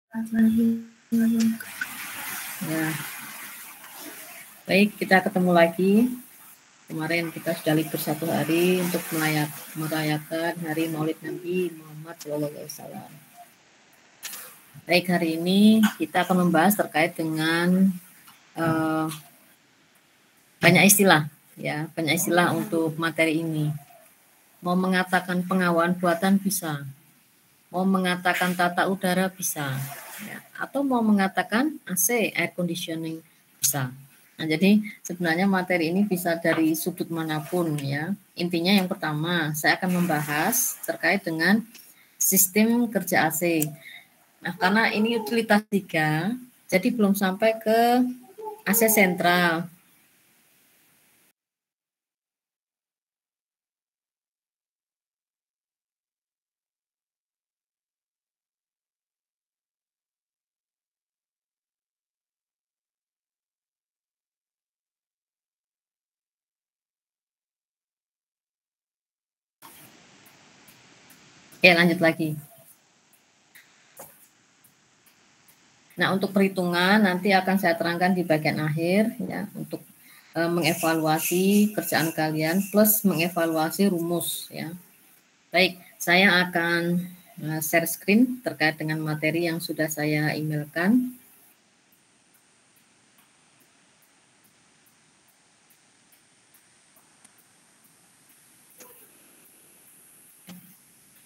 Ya. Baik, kita ketemu lagi. Kemarin kita sudah libur 1 hari untuk merayakan Hari Maulid Nabi Muhammad SAW. Baik, hari ini kita akan membahas terkait dengan banyak istilah, ya, banyak istilah untuk materi ini. Mau mengatakan pengawaan buatan bisa, mau mengatakan tata udara bisa, ya, atau mau mengatakan AC, air conditioning bisa. Nah, jadi sebenarnya materi ini bisa dari sudut manapun ya. Intinya yang pertama, saya akan membahas terkait dengan sistem kerja AC. Nah, karena ini utilitas 3, jadi belum sampai ke AC sentral. Oke, lanjut lagi. Nah, untuk perhitungan nanti akan saya terangkan di bagian akhir ya, untuk mengevaluasi kerjaan kalian plus mengevaluasi rumus ya. Baik, saya akan share screen terkait dengan materi yang sudah saya emailkan.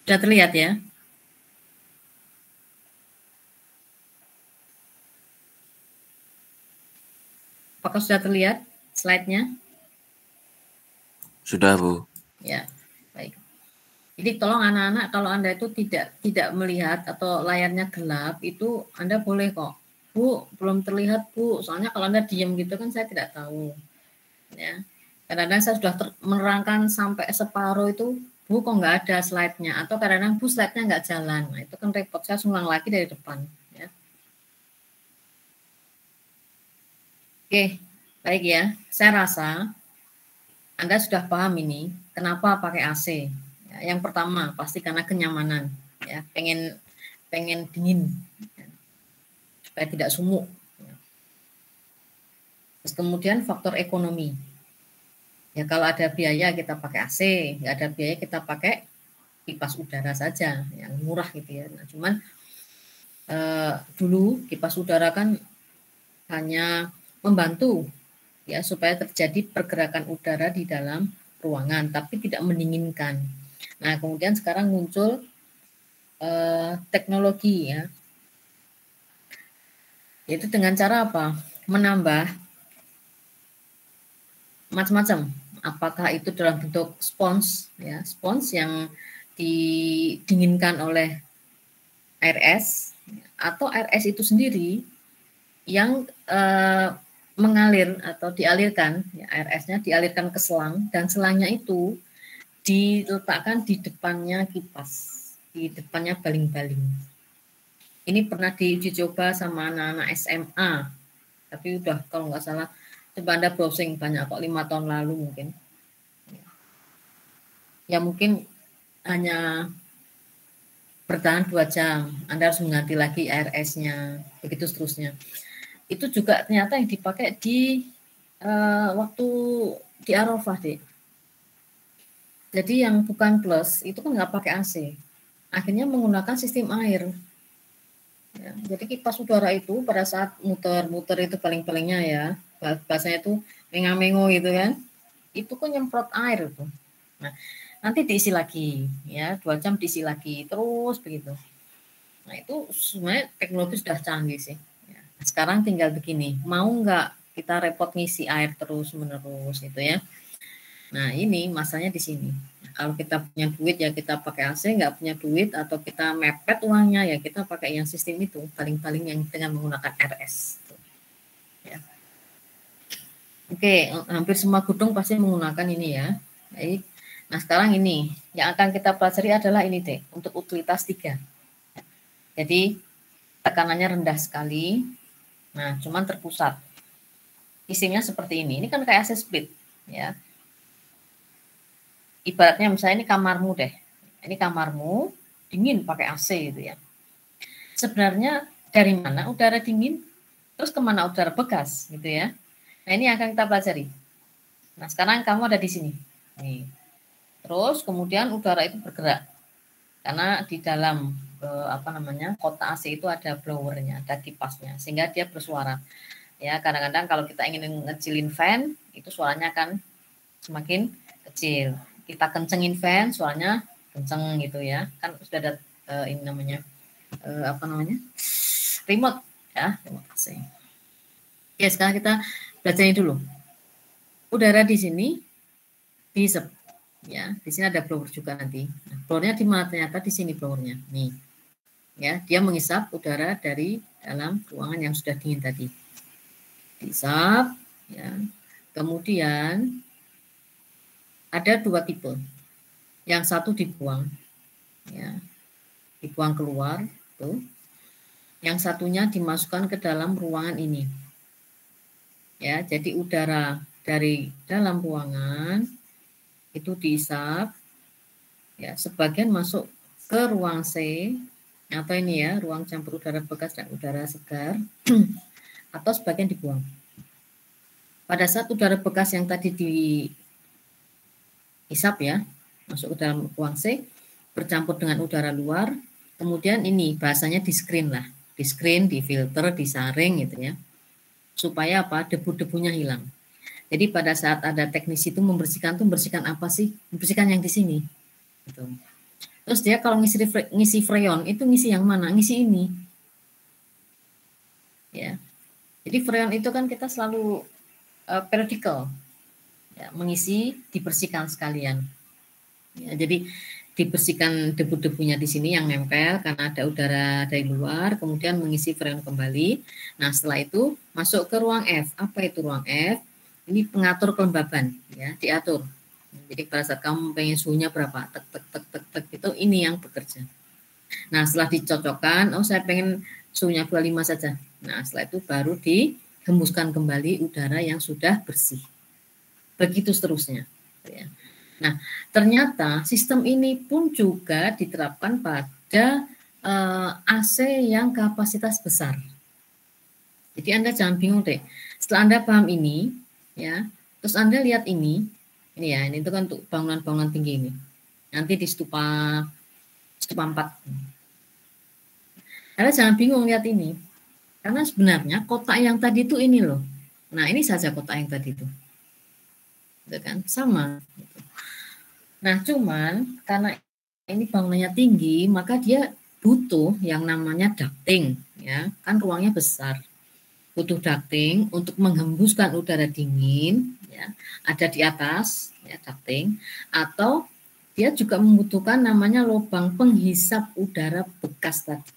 Sudah terlihat ya? Apakah sudah terlihat slide-nya? Sudah, Bu. Ya, baik. Jadi tolong anak-anak kalau Anda itu tidak melihat atau layarnya gelap, itu Anda boleh kok. Bu, belum terlihat, Bu. Soalnya kalau Anda diam gitu kan saya tidak tahu. Ya. Kadang-kadang saya sudah menerangkan sampai separuh itu, Bu kok nggak ada slide-nya. Atau kadang-kadang Bu slide-nya nggak jalan. Nah, itu kan repot, saya ulang lagi dari depan. Ya. Oke, baik ya. Saya rasa Anda sudah paham ini, kenapa pakai AC. Ya, yang pertama, pasti karena kenyamanan. Ya, pengen dingin, ya, supaya tidak sumuk. Ya. Terus kemudian faktor ekonomi. Ya kalau ada biaya kita pakai AC, nggak ada biaya kita pakai kipas udara saja, yang murah gitu ya. Nah, cuman dulu kipas udara kan hanya membantu ya supaya terjadi pergerakan udara di dalam ruangan, tapi tidak mendinginkan. Nah, kemudian sekarang muncul teknologi ya, yaitu dengan cara apa? Menambah macam-macam. Apakah itu dalam bentuk spons, ya, spons yang didinginkan oleh air es, atau air es itu sendiri yang mengalir atau dialirkan, ya, air esnya dialirkan ke selang, dan selangnya itu diletakkan di depannya kipas, di depannya baling-baling. Ini pernah diuji coba sama anak-anak SMA, tapi udah kalau nggak salah, coba Anda browsing banyak kok, 5 tahun lalu mungkin. Ya mungkin hanya bertahan 2 jam, Anda harus mengganti lagi air esnya, begitu seterusnya. Itu juga ternyata yang dipakai di waktu di Arafah deh. Jadi yang bukan plus itu kan nggak pakai AC, akhirnya menggunakan sistem air. Ya, jadi kipas udara itu pada saat muter-muter itu paling-palingnya ya, bahasanya itu menga-mengo gitu kan, itu kan nyemprot air tuh. Nah, nanti diisi lagi ya, 2 jam diisi lagi terus begitu. Nah, itu sebenarnya teknologi sudah canggih sih. Ya, sekarang tinggal begini, mau nggak kita repot ngisi air terus menerus gitu ya. Nah, ini masanya di sini. Nah, kalau kita punya duit ya kita pakai AC, nggak punya duit atau kita mepet uangnya ya kita pakai yang sistem itu, paling-paling yang dengan menggunakan RS. Ya. Oke, hampir semua gedung pasti menggunakan ini ya. Baik. Nah, sekarang ini yang akan kita pelajari adalah ini deh, untuk utilitas 3. Jadi tekanannya rendah sekali. Nah, cuman terpusat. Isinya seperti ini. Ini kan kayak AC split ya. Ibaratnya misalnya ini kamarmu deh. Ini kamarmu dingin pakai AC gitu ya. Sebenarnya Dari mana udara dingin, terus kemana udara bekas, gitu ya. Nah, ini akan kita pelajari. Nah, sekarang kamu ada di sini. Nih. Terus kemudian udara itu bergerak. Karena di dalam kotak AC itu ada blowernya, ada kipasnya, sehingga dia bersuara. Ya, kadang-kadang kalau kita ingin ngecilin fan, itu suaranya akan semakin kecil. Kita kencengin fan, suaranya kenceng gitu ya. Kan sudah ada ini namanya remote ya, remote AC. Oke, sekarang kita belajarin dulu. Udara di sini dihisap ya. Di sini ada blower juga nanti. Nah, blowernya di mana? Ternyata di sini blowernya. Nih. Ya, dia menghisap udara dari dalam ruangan yang sudah dingin tadi. Dihisap ya. Kemudian ada dua tipe. Yang satu dibuang ya. Dibuang keluar tuh. Yang satunya dimasukkan ke dalam ruangan ini. Ya, jadi udara dari dalam ruangan itu dihisap ya, sebagian masuk ke ruang C atau ini ya, ruang campur udara bekas dan udara segar atau sebagian dibuang. Pada saat udara bekas yang tadi dihisap ya, masuk ke dalam ruang C bercampur dengan udara luar, kemudian ini bahasanya di screen lah, di screen, di filter, disaring gitu ya. Supaya apa? Debu-debunya hilang. Jadi pada saat ada teknisi itu membersihkan tuh membersihkan apa sih? Membersihkan yang di sini. Gitu. Terus dia kalau ngisi freon itu ngisi yang mana? Ngisi ini. Ya. Jadi freon itu kan kita selalu periodical. Ya, mengisi, dibersihkan sekalian. Ya, jadi dibersihkan debu-debunya di sini yang nempel karena ada udara dari luar, kemudian mengisi freon kembali. Nah, setelah itu masuk ke ruang F. Apa itu ruang F? Ini pengatur kelembaban, ya, diatur. Jadi pada saat kamu pengen suhunya berapa, tek tek tek tek tek itu ini yang bekerja. Nah, setelah dicocokkan, oh saya pengen suhunya 25 saja. Nah, setelah itu baru dihembuskan kembali udara yang sudah bersih. Begitu seterusnya. Ya. Nah, ternyata sistem ini pun juga diterapkan pada AC yang kapasitas besar. Jadi Anda jangan bingung deh. Setelah Anda paham ini, ya, terus Anda lihat ini ya, ini itu kan untuk bangunan-bangunan tinggi ini. Nanti di stupa 4. Anda jangan bingung lihat ini. Karena sebenarnya kotak yang tadi itu ini loh. Nah, ini saja kotak yang tadi itu. Gitu kan? Sama. Nah, cuman karena ini bangunannya tinggi, maka dia butuh yang namanya ducting, ya. Kan ruangnya besar. Butuh ducting untuk menghembuskan udara dingin, ya. Ada di atas, ya, ducting, atau dia juga membutuhkan namanya lubang penghisap udara bekas tadi.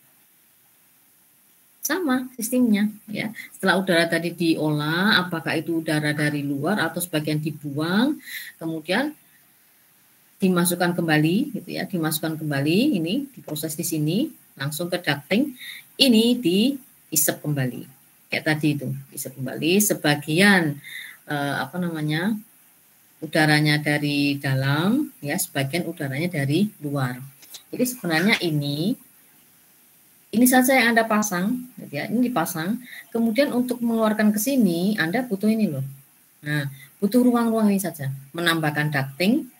Sama sistemnya, ya. Setelah udara tadi diolah, apakah itu udara dari luar atau sebagian dibuang, kemudian dimasukkan kembali gitu ya, dimasukkan kembali, ini diproses di sini langsung ke ducting, ini dihisap kembali kayak tadi itu, dihisap kembali sebagian udaranya dari dalam ya, sebagian udaranya dari luar. Jadi sebenarnya ini saja yang Anda pasang gitu ya, ini dipasang, kemudian untuk mengeluarkan ke sini Anda butuh ini loh. Nah, butuh ruang-ruang ini saja, menambahkan ducting.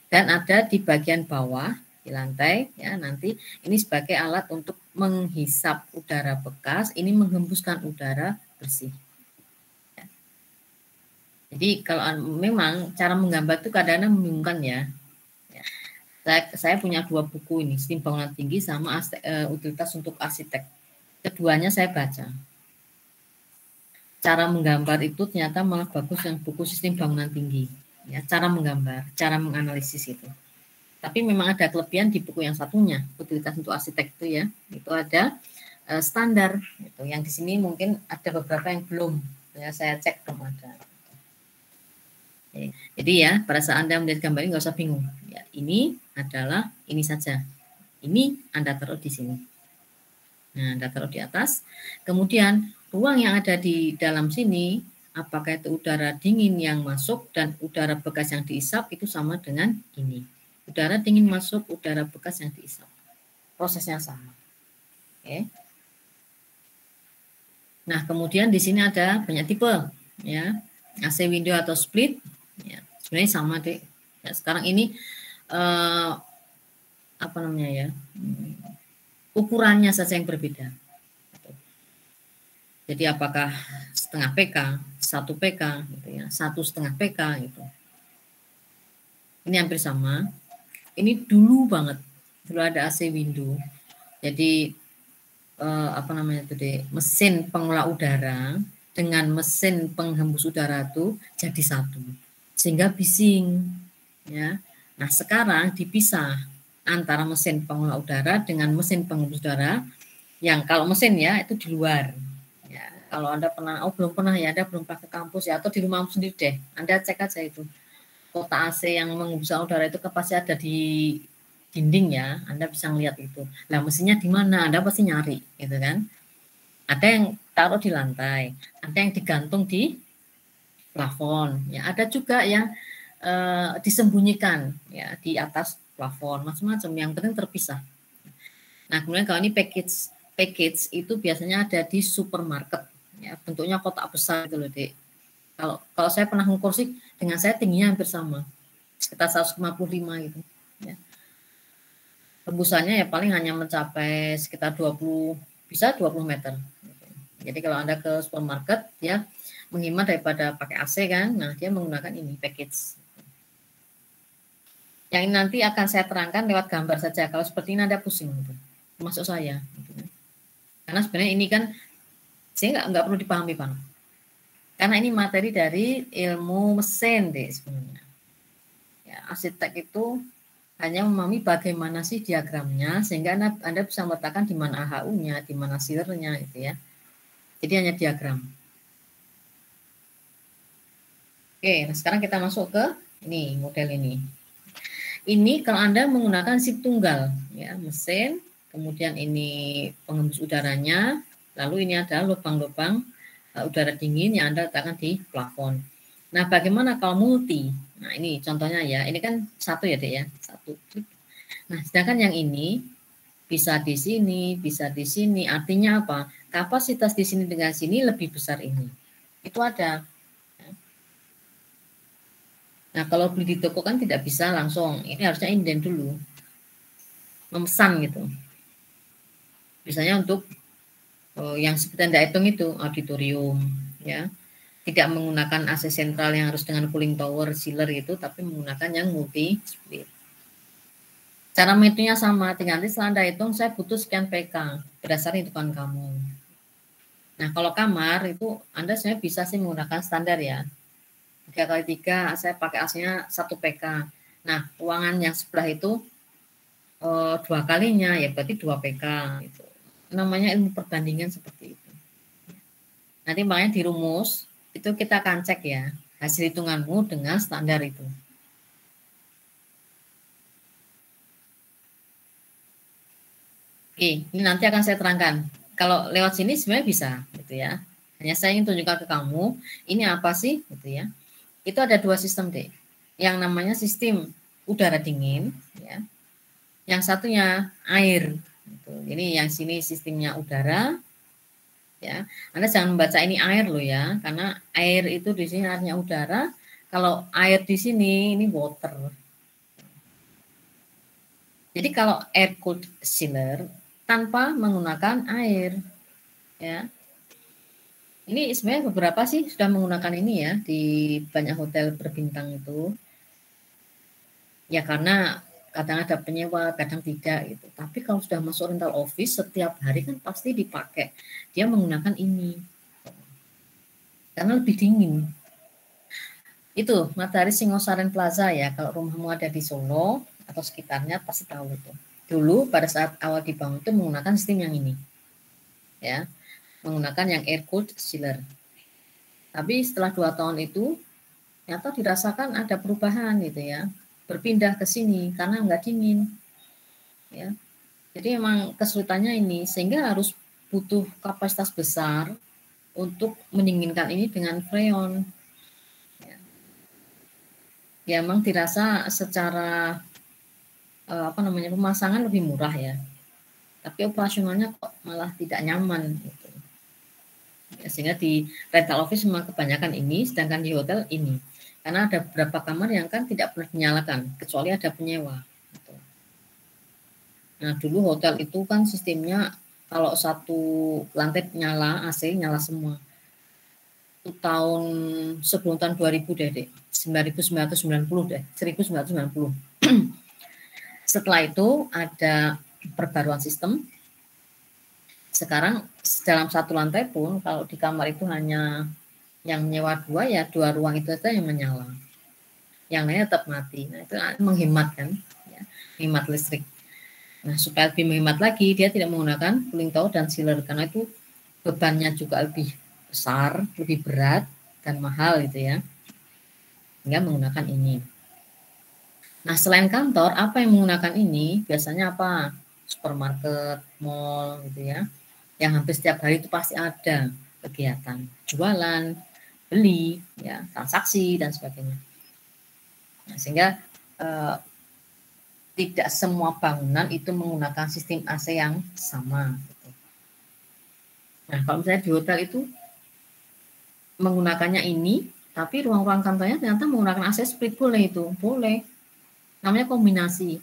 Dan ada di bagian bawah di lantai ya, nanti ini sebagai alat untuk menghisap udara bekas, ini menghembuskan udara bersih. Ya. Jadi kalau memang cara menggambar itu kadang-kadang membingungkan ya. Ya. Saya punya 2 buku ini, Sistem Bangunan Tinggi sama Utilitas untuk Arsitek. Keduanya saya baca. Cara menggambar itu ternyata malah bagus yang buku Sistem Bangunan Tinggi. Ya, cara menggambar, cara menganalisis itu. Tapi memang ada kelebihan di buku yang satunya, Utilitas untuk Arsitek itu ya, itu ada standar. Gitu. Yang di sini mungkin ada beberapa yang belum, ya saya cek belum ada. Jadi ya, pada saat Anda melihat gambar ini nggak usah bingung. Ya, ini adalah ini saja. Ini Anda taruh di sini. Nah, Anda taruh di atas. Kemudian ruang yang ada di dalam sini, apakah itu udara dingin yang masuk dan udara bekas yang dihisap itu sama dengan ini. Udara dingin masuk, udara bekas yang dihisap. Prosesnya sama. Oke. Nah, kemudian di sini ada banyak tipe, ya, AC window atau split, ya, sebenarnya sama deh. Ya, sekarang ini apa namanya ya, ukurannya saja yang berbeda. Jadi apakah setengah PK, 1 PK, gitu ya, 1,5 PK gitu. Ini hampir sama. Ini dulu banget, dulu ada AC window. Jadi apa namanya itu deh, mesin pengolah udara dengan mesin penghembus udara itu jadi satu, sehingga bising, ya. Nah sekarang dipisah antara mesin pengolah udara dengan mesin penghembus udara, yang kalau mesin ya itu di luar. Ya, kalau Anda pernah, oh belum pernah ya, Anda belum pernah ke kampus ya, atau di rumah sendiri deh, Anda cek aja itu kotak AC yang menghembus udara itu pasti ada di dinding ya, Anda bisa melihat itu. Nah mesinnya di mana, Anda pasti nyari, gitu kan? Ada yang taruh di lantai, ada yang digantung di plafon, ya. Ada juga yang disembunyikan ya di atas plafon, macam-macam. Yang penting terpisah. Nah kemudian kalau ini package package itu biasanya ada di supermarket, ya. Bentuknya kotak besar itu loh, Dek. Kalau saya pernah ngukur sih, dengan saya tingginya hampir sama, sekitar 155 gitu. Ya. Tembusannya ya paling hanya mencapai sekitar 20, bisa 20 meter. Jadi kalau Anda ke supermarket, ya menghemat daripada pakai AC kan, nah dia menggunakan ini package. Yang ini nanti akan saya terangkan lewat gambar saja. Kalau seperti ini Anda pusing, gitu. Termasuk saya. Gitu. Karena sebenarnya ini kan saya nggak perlu dipahami Pak. Karena ini materi dari ilmu mesin deh sebenarnya. Ya, arsitek itu hanya memahami bagaimana sih diagramnya, sehingga Anda bisa meletakkan di mana AHU-nya, di mana sealer-nya, gitu ya. Jadi hanya diagram. Oke, nah sekarang kita masuk ke ini, model ini. Ini kalau Anda menggunakan sip tunggal, ya, mesin, kemudian ini penghembus udaranya, lalu ini ada lubang-lubang udara dingin yang Anda letakkan di plafon. Nah, bagaimana kalau multi? Nah, ini contohnya ya, ini kan satu ya, Dek ya, satu. Nah, sedangkan yang ini bisa di sini, bisa di sini. Artinya apa? Kapasitas di sini dengan sini lebih besar ini. Itu ada. Nah, kalau beli di toko kan tidak bisa langsung. Ini harusnya inden dulu. Memesan gitu. Misalnya untuk yang seperti Anda hitung itu auditorium, ya. Tidak menggunakan AC sentral yang harus dengan cooling tower, chiller gitu, tapi menggunakan yang multi split. Cara menghitungnya sama, tinggal nanti setelah Anda hitung, saya butuh sekian PK berdasarkan hitungan kamu. Nah, kalau kamar itu Anda sebenarnya bisa sih menggunakan standar ya. 3x3, saya pakai AC-nya 1 PK. Nah, ruangan yang sebelah itu 2 kalinya, ya berarti 2 PK. Gitu. Namanya ilmu perbandingan seperti itu. Nanti makanya di rumus, itu kita akan cek ya, hasil hitunganmu dengan standar itu. Oke, ini nanti akan saya terangkan. Kalau lewat sini sebenarnya bisa, gitu ya. Hanya saya ingin tunjukkan ke kamu, ini apa sih, gitu ya. Itu ada 2 sistem deh. Yang namanya sistem udara dingin, ya. Yang satunya air. Gitu. Ini yang sini sistemnya udara, ya. Anda jangan membaca ini air loh ya, karena air itu di sini artinya udara. Kalau air di sini ini water. Jadi kalau air cooled chiller tanpa menggunakan air, ya. Ini sebenarnya beberapa sih sudah menggunakan ini ya di banyak hotel berbintang itu. Ya karena kadang ada penyewa, kadang tidak gitu. Tapi kalau sudah masuk rental office setiap hari kan pasti dipakai. Dia menggunakan ini. Karena lebih dingin. Itu Matahari Singosaren Plaza ya. Kalau rumahmu ada di Solo atau sekitarnya pasti tahu itu. Dulu pada saat awal dibangun itu menggunakan sistem yang ini. Ya. Menggunakan yang air cooled chiller. Tapi setelah 2 tahun itu ternyata dirasakan ada perubahan gitu ya. Berpindah ke sini karena nggak dingin. Ya. Jadi memang kesulitannya ini sehingga harus butuh kapasitas besar untuk mendinginkan ini dengan freon. Ya, ya memang dirasa secara apa namanya pemasangan lebih murah ya, tapi operasionalnya kok malah tidak nyaman gitu. Sehingga di rental office memang kebanyakan ini, sedangkan di hotel ini. Karena ada beberapa kamar yang kan tidak pernah dinyalakan, kecuali ada penyewa. Gitu. Nah, dulu hotel itu kan sistemnya kalau satu lantai nyala, AC nyala semua. Itu tahun sebelum tahun 2000 deh. 1990 deh, 1990. Setelah itu ada perbaruan sistem. Sekarang dalam satu lantai pun kalau di kamar itu hanya yang menyewa 2, ya 2 ruang itu saja yang menyala. Yang lainnya tetap mati. Nah, itu menghemat kan, ya, menghemat listrik. Nah, supaya lebih menghemat lagi, dia tidak menggunakan cooling tower dan chiller karena itu bebannya juga lebih besar, lebih berat dan mahal gitu ya. Sehingga menggunakan ini. Nah, selain kantor, apa yang menggunakan ini? Biasanya apa? Supermarket, mall gitu ya. Yang hampir setiap hari itu pasti ada kegiatan jualan, beli, ya, transaksi dan sebagainya. Nah, sehingga tidak semua bangunan itu menggunakan sistem AC yang sama. Gitu. Nah, kalau misalnya di hotel itu menggunakannya ini, tapi ruang-ruang kantornya ternyata menggunakan AC split, boleh itu, boleh. Namanya kombinasi,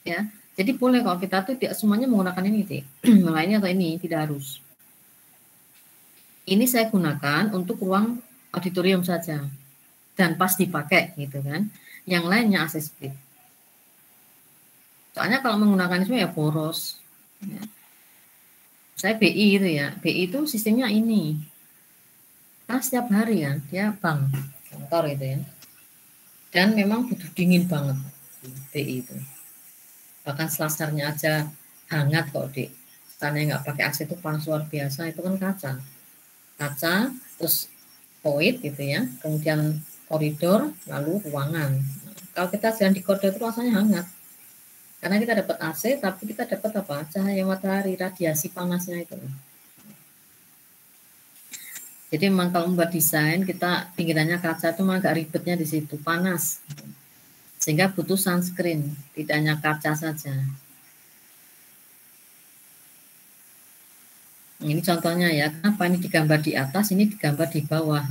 ya. Jadi boleh kalau kita tuh tidak semuanya menggunakan ini, lainnya atau ini tidak harus. Ini saya gunakan untuk ruang auditorium saja dan pas dipakai gitu kan. Yang lainnya AC split. Soalnya kalau menggunakan itu ya boros. Ya. Saya BI itu ya, BI itu sistemnya ini. Karena setiap hari kan dia bank kantor gitu ya. Dan memang butuh dingin banget BI itu. Bahkan selasarnya aja hangat kok Dek. Karena nggak pakai AC itu panas luar biasa, itu kan kaca terus void gitu ya, kemudian koridor lalu ruangan. Nah, kalau kita jalan di koridor itu rasanya hangat karena kita dapat AC tapi kita dapat apa, cahaya matahari, radiasi panasnya itu. Jadi memang kalau membuat desain kita pinggirannya kaca itu memang agak ribetnya di situ, panas sehingga butuh sunscreen, tidak hanya kaca saja. Ini contohnya ya, kenapa ini digambar di atas, ini digambar di bawah.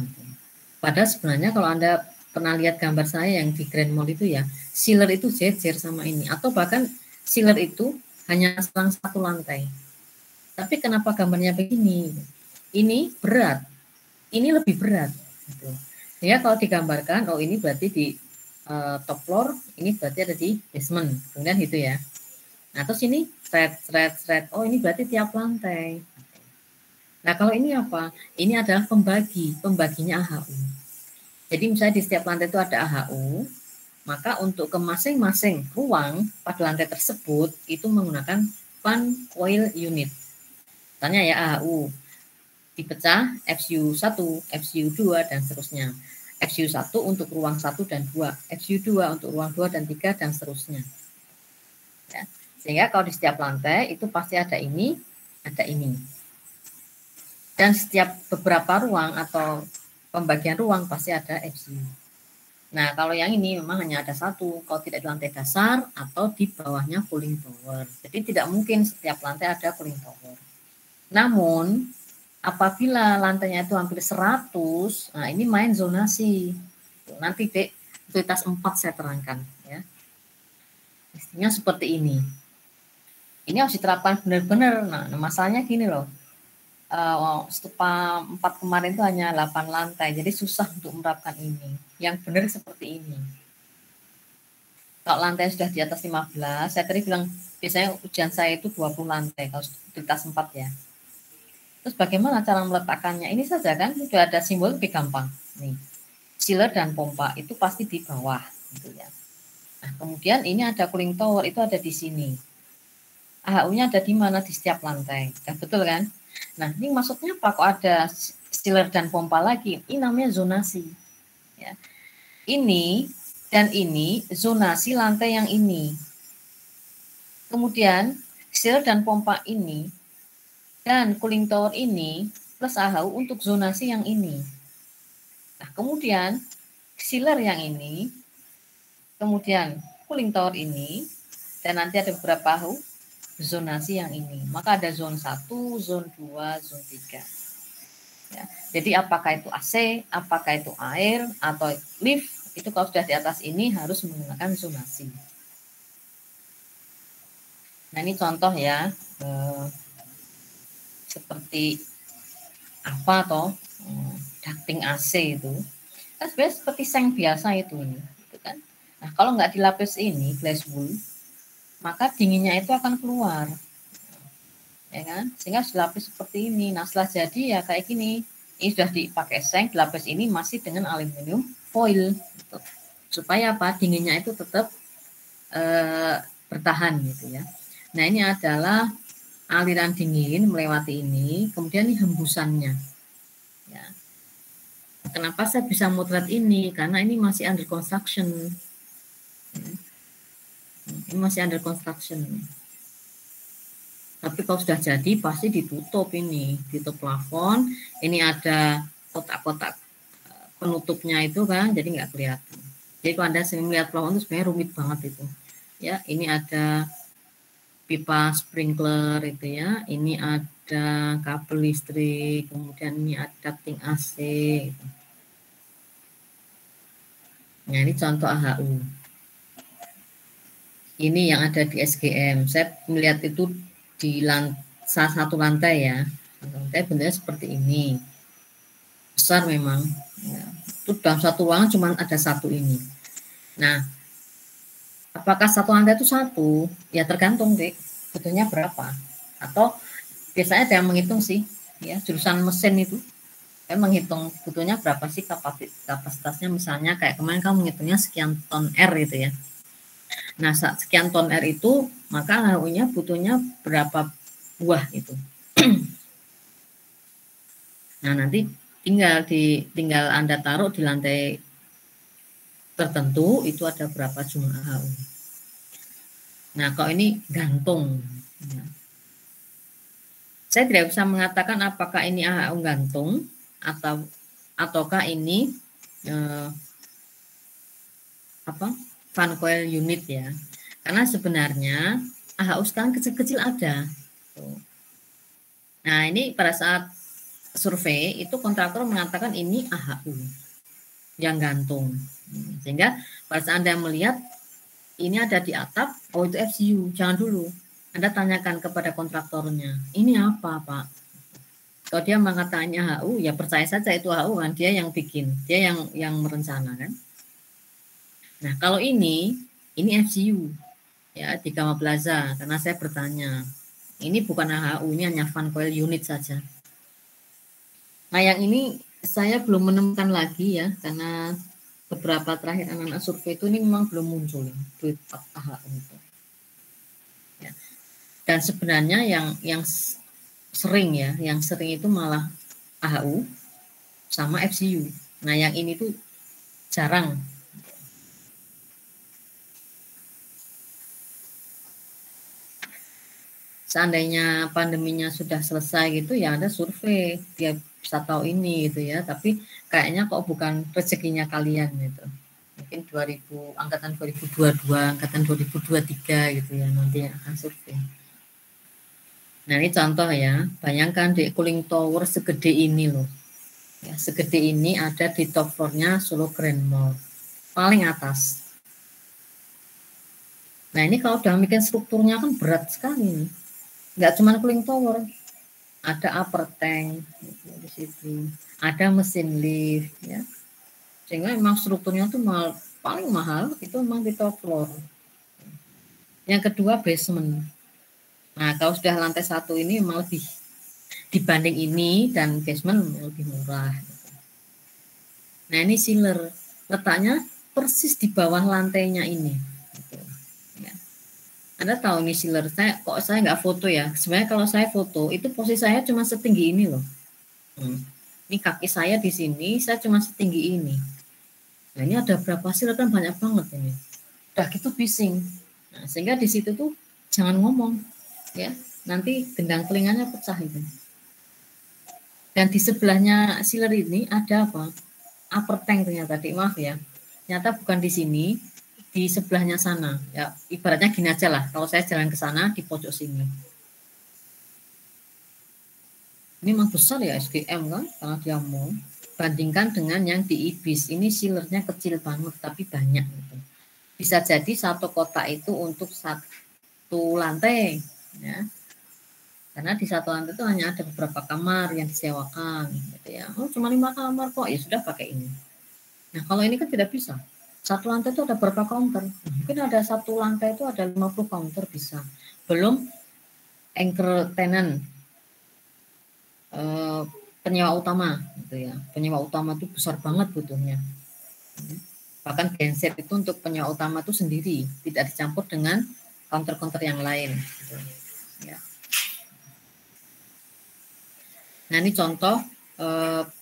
Padahal sebenarnya kalau Anda pernah lihat gambar saya yang di Grand Mall itu ya, sealer itu jejer sama ini. Atau bahkan sealer itu hanya selang satu lantai. Tapi kenapa gambarnya begini? Ini berat, ini lebih berat. Gitu. Ya kalau digambarkan, oh ini berarti di top floor, ini berarti ada di basement. Kemudian gitu ya. Nah terus ini thread. Oh ini berarti tiap lantai. Nah, kalau ini apa? Ini adalah pembaginya AHU. Jadi misalnya di setiap lantai itu ada AHU, maka untuk ke masing-masing ruang pada lantai tersebut itu menggunakan fan coil unit. Misalnya ya AHU dipecah FCU1, FCU2 dan seterusnya. FCU1 untuk ruang 1 dan 2, FCU2 untuk ruang 2 dan 3 dan seterusnya. Ya. Sehingga kalau di setiap lantai itu pasti ada ini, ada ini. Dan setiap beberapa ruang atau pembagian ruang pasti ada FCU. Nah, kalau yang ini memang hanya ada satu, kalau tidak di lantai dasar atau di bawahnya cooling tower. Jadi tidak mungkin setiap lantai ada cooling tower. Namun, apabila lantainya itu hampir 100, nah ini main zonasi. Nanti Dek, utilitas 4 saya terangkan. Ya. Mestinya seperti ini. Ini harus diterapkan benar-benar. Nah, masalahnya gini loh. Stupa 4 kemarin itu hanya 8 lantai, jadi susah untuk menerapkan ini. Yang benar seperti ini. Kalau lantai sudah di atas 15, saya tadi bilang biasanya ujian saya itu 20 lantai, kalau utilitas 4 ya. Terus bagaimana cara meletakkannya? Ini saja kan sudah ada simbol, lebih gampang. Nih, chiller dan pompa itu pasti di bawah, gitu ya. Nah, kemudian ini ada cooling tower, itu ada di sini. AHU-nya ada di mana? Di setiap lantai. Ya, betul kan? Nah, ini maksudnya apa? Kok ada chiller dan pompa lagi? Ini namanya zonasi. Ya. Ini dan ini zonasi lantai yang ini. Kemudian chiller dan pompa ini dan cooling tower ini plus AHU untuk zonasi yang ini. Nah, kemudian chiller yang ini, kemudian cooling tower ini, dan nanti ada beberapa AHU zonasi yang ini. Maka ada zone 1, zone 2, zone 3. Jadi apakah itu AC, apakah itu air, atau lift, itu kalau sudah di atas ini harus menggunakan zonasi. Nah ini contoh ya, seperti apa toh ducting AC itu. Kan sebenarnya seperti seng biasa itu gitu kan. Nah kalau nggak dilapis ini glass wool, maka dinginnya itu akan keluar, ya kan? Sehingga dilapis seperti ini. Nah setelah jadi ya kayak gini. Ini sudah dipakai seng, dilapis ini masih dengan aluminium foil, gitu. Supaya apa? Dinginnya itu tetap bertahan gitu ya. Nah ini adalah aliran dingin melewati ini, kemudian ini hembusannya. Ya. Kenapa saya bisa motret ini? Karena ini masih under construction. Ini masih under construction. Tapi kalau sudah jadi pasti ditutup ini, ditutup plafon. Ini ada kotak-kotak penutupnya itu kan, jadi nggak kelihatan. Jadi kalau Anda sering melihat plafon itu sebenarnya rumit banget itu. Ya, ini ada pipa sprinkler itu ya, ini ada kabel listrik, kemudian ini ada ducting AC. Gitu. Nah ini contoh AHU. Ini yang ada di SGM. Saya melihat itu di salah satu lantai ya. Lantai bentuknya seperti ini. Besar memang. Ya. Itu dalam satu ruangan cuma ada satu ini. Nah, apakah satu lantai itu satu? Ya tergantung deh. Butuhnya berapa? Atau biasanya ada yang menghitung sih. Ya, jurusan mesin itu. Saya menghitung butuhnya berapa sih kapasitasnya. Misalnya kayak kemarin kamu menghitungnya sekian ton R gitu ya. Nah, sekian ton R itu, maka HU-nya butuhnya berapa buah itu. Nah, nanti tinggal Anda taruh di lantai tertentu, itu ada berapa jumlah HU. Nah, kalau ini gantung. Nah, saya tidak bisa mengatakan apakah ini HU gantung, ataukah ini fan coil unit ya. Karena sebenarnya AHU sekarang kecil-kecil ada. Nah ini pada saat survei itu kontraktor mengatakan ini AHU yang gantung. Sehingga pada saat Anda melihat ini ada di atap, oh itu FCU, jangan dulu. Anda tanyakan kepada kontraktornya, ini apa Pak? Kalau dia mengatakannya AHU, ya percaya saja itu AHU kan, dia yang bikin, dia yang merencanakan. Nah kalau ini FCU ya di Gama Plaza, karena saya bertanya, ini bukan AHU, ini hanya fan coil unit saja. Nah yang ini saya belum menemukan lagi ya, karena beberapa terakhir anak-anak survei itu ini memang belum muncul duit AHU itu. Ya. Dan sebenarnya yang sering ya, yang sering itu malah AHU sama FCU. Nah yang ini tuh jarang. Seandainya pandeminya sudah selesai gitu ya ada survei dia bisa tahu ini gitu ya, tapi kayaknya kok bukan rezekinya kalian gitu. Mungkin angkatan 2022, angkatan 2023 gitu ya nanti yang akan survei. Nah ini contoh ya, bayangkan di cooling tower segede ini loh. Ya, segede ini ada di top floor-nya Solo Grand Mall, paling atas. Nah ini kalau udah bikin strukturnya kan berat sekali nih. Nggak cuma cooling tower, ada upper tank di situ, ada mesin lift ya, sehingga memang strukturnya tuh paling mahal itu memang di top floor. Yang kedua basement. Nah kalau sudah lantai satu ini memang lebih dibanding ini dan basement lebih murah. Nah ini chiller, letaknya persis di bawah lantainya ini. Anda tahu nih chiller, saya nggak foto ya. Sebenarnya kalau saya foto itu posisi saya cuma setinggi ini loh. Ini kaki saya di sini, saya cuma setinggi ini. Nah ini ada berapa chiller kan banyak banget ini. Udah gitu bising. Nah, sehingga di situ tuh jangan ngomong, ya. Nanti gendang telinganya pecah itu. Dan di sebelahnya chiller ini ada apa? Upper tank ternyata, maaf ya. Ternyata bukan di sini, di sebelahnya sana. Ya, ibaratnya gini aja lah. Kalau saya jalan ke sana di pojok sini. Ini memang besar ya SGM kan, karena dia mau. Bandingkan dengan yang di IBIS, ini sealernya kecil banget tapi banyak gitu. Bisa jadi satu kotak itu untuk satu lantai ya. Karena di satu lantai itu hanya ada beberapa kamar yang disewakan gitu ya. Oh, cuma 5 kamar kok, ya sudah pakai ini. Nah, kalau ini kan tidak bisa. Satu lantai itu ada berapa counter? Mungkin ada satu lantai itu ada 50 counter bisa. Belum anchor tenant, penyewa utama gitu ya. Penyewa utama itu besar banget butuhnya. Bahkan genset itu untuk penyewa utama itu sendiri, tidak dicampur dengan counter-counter yang lain gitu. Ya. Nah, ini contoh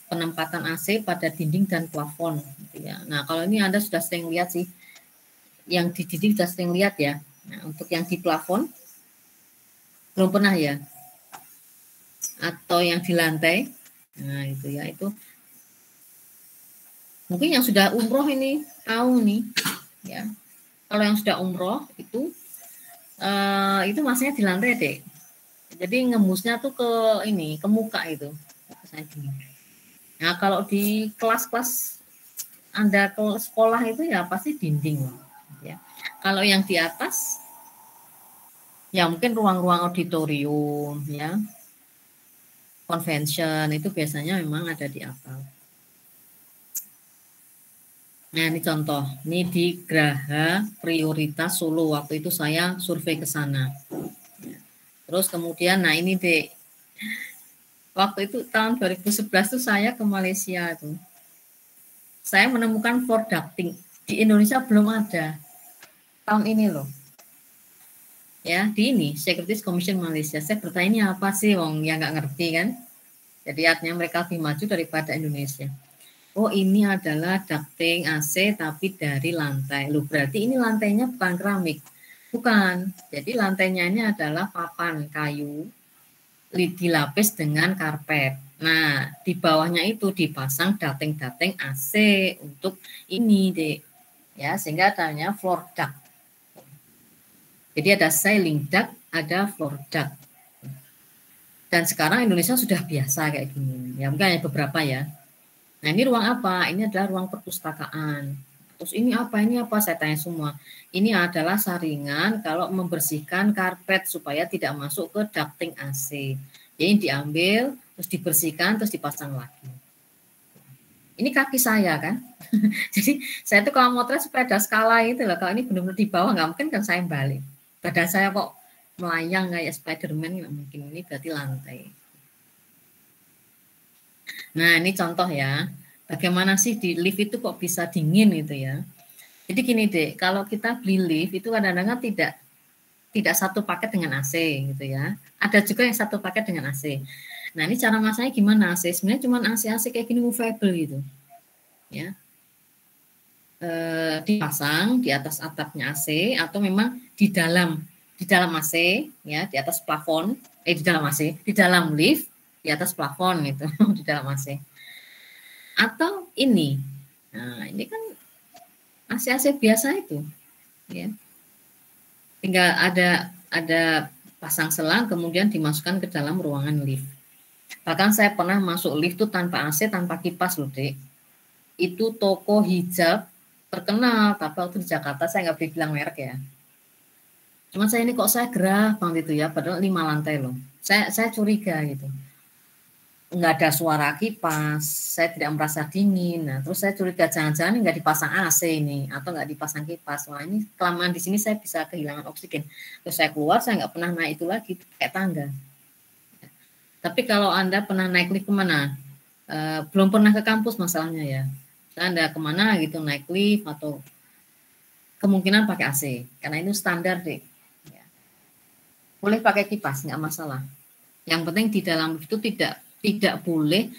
penempatan AC pada dinding dan plafon gitu ya. Nah, kalau ini Anda sudah sering lihat sih, yang di dinding sudah sering lihat ya. Nah, untuk yang di plafon belum pernah ya, atau yang di lantai, nah itu ya, itu mungkin yang sudah umroh ini tahu nih ya. Kalau yang sudah umroh itu masanya di lantai deh, jadi ngembusnya tuh ke ini, ke muka itu. Nah, kalau di kelas-kelas Anda ke sekolah itu ya pasti dinding ya. Kalau yang di atas ya mungkin ruang-ruang auditorium ya, convention itu biasanya memang ada di atas. Nah, ini contoh. Ini di Graha Prioritas Solo. Waktu itu saya survei ke sana. Terus kemudian, nah ini deh. Waktu itu tahun 2011 tuh saya ke Malaysia tuh. Saya menemukan floor ducting. Di Indonesia belum ada. Tahun ini loh. Ya, di ini Securities Commission Malaysia. Saya bertanya ini apa sih, wong yang nggak ngerti kan? Jadi artinya mereka lebih maju daripada Indonesia. Oh, ini adalah ducting AC tapi dari lantai. Loh, berarti ini lantainya bukan keramik. Bukan. Jadi lantainya ini adalah papan kayu dilapis dengan karpet. Nah, di bawahnya itu dipasang ducting-ducting AC untuk ini, Dek. Ya, sehingga adanya floor duct. Jadi ada ceiling duct, ada floor duct. Dan sekarang Indonesia sudah biasa kayak gini. Ya, mungkin hanya beberapa ya. Nah, ini ruang apa? Ini adalah ruang perpustakaan. Terus ini apa? Ini apa? Saya tanya semua. Ini adalah saringan kalau membersihkan karpet supaya tidak masuk ke ducting AC. Jadi diambil, terus dibersihkan, terus dipasang lagi. Ini kaki saya kan. Jadi saya tuh kalau motret supaya ada skala itu loh. Kalau ini benar-benar di bawah nggak mungkin kan saya balik. Badan saya kok melayang kayak Spiderman, nggak mungkin. Ini berarti lantai. Nah, ini contoh ya. Bagaimana sih di lift itu kok bisa dingin gitu ya. Jadi gini deh, kalau kita beli lift itu kadang-kadang tidak satu paket dengan AC gitu ya. Ada juga yang satu paket dengan AC. Nah, ini cara masanya gimana AC? Sebenarnya cuma AC kayak gini movable gitu. Ya. Dipasang di atas atapnya AC atau memang di dalam AC ya, di atas plafon, di dalam AC, di dalam lift, di atas plafon gitu, di dalam AC. Atau ini. Nah, ini kan AC biasa itu. Ya. Tinggal ada pasang selang kemudian dimasukkan ke dalam ruangan lift. Bahkan saya pernah masuk lift tuh tanpa AC, tanpa kipas loh, Dek. Itu toko hijab terkenal, tapi waktu di Jakarta saya nggak boleh bilang merek ya. Cuma saya ini kok saya gerah banget itu ya, padahal 5 lantai loh. Saya curiga gitu. Nggak ada suara kipas, saya tidak merasa dingin. Nah, terus saya curiga jangan-jangan nggak dipasang AC ini atau nggak dipasang kipas. Wah, ini kelamaan di sini saya bisa kehilangan oksigen. Terus saya keluar, saya nggak pernah naik itu lagi kayak tangga. Tapi kalau Anda pernah naik lift kemana? Belum pernah ke kampus masalahnya ya. Anda kemana gitu naik lift atau kemungkinan pakai AC karena itu standar deh. Ya. Boleh pakai kipas nggak masalah. Yang penting di dalam itu tidak boleh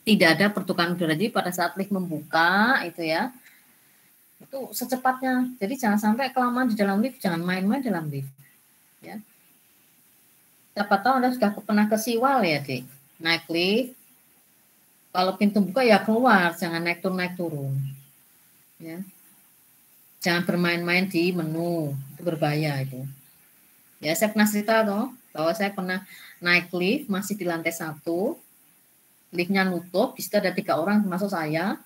tidak ada pertukaran udara. Jadi pada saat lift membuka itu ya itu secepatnya. Jadi jangan sampai kelamaan di dalam lift, jangan main-main dalam lift. Ya. Siapa tahu Anda sudah pernah ke Siwal ya, Dik. Naik lift. Kalau pintu buka ya keluar, jangan naik turun. Ya. Jangan bermain-main di menu, itu berbahaya itu. Ya, saya pernah cerita toh, bahwa saya pernah naik lift masih di lantai 1, liftnya nutup, di situ ada 3 orang termasuk saya,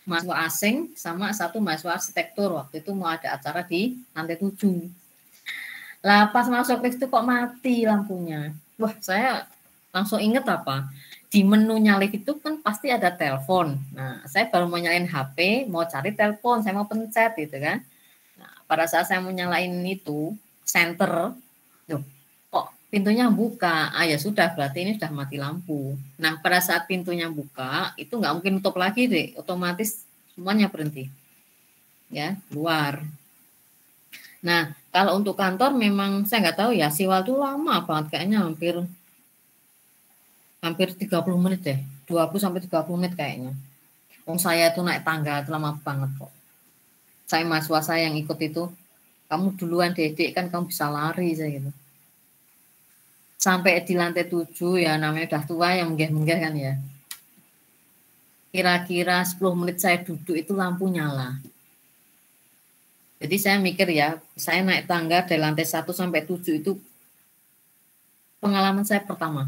mahasiswa asing sama 1 mahasiswa arsitektur. Waktu itu mau ada acara di lantai 7. Lah pas masuk lift itu kok mati lampunya. Wah, saya langsung inget apa? Di menunya lift itu kan pasti ada telepon. Nah, saya baru mau nyalain HP, mau cari telepon, saya mau pencet gitu kan. Nah, pada saat saya mau nyalain itu, center, loh, kok pintunya buka? Ah ya sudah, berarti ini sudah mati lampu. Nah, pada saat pintunya buka, itu nggak mungkin tutup lagi deh, otomatis semuanya berhenti. Ya, keluar. Nah, kalau untuk kantor memang saya nggak tahu ya, siwal itu lama banget kayaknya hampir 30 menit deh. 20 sampai 30 menit kayaknya. Saya itu naik tangga itu lama banget kok. Saya mahasiswa saya yang ikut itu, kamu duluan Dedek kan kamu bisa lari saya gitu. Sampai di lantai 7 ya namanya udah tua yang menggeh-menggeh kan ya. Kira-kira 10 menit saya duduk itu lampu nyala. Jadi saya mikir ya, saya naik tangga dari lantai 1 sampai 7 itu pengalaman saya pertama.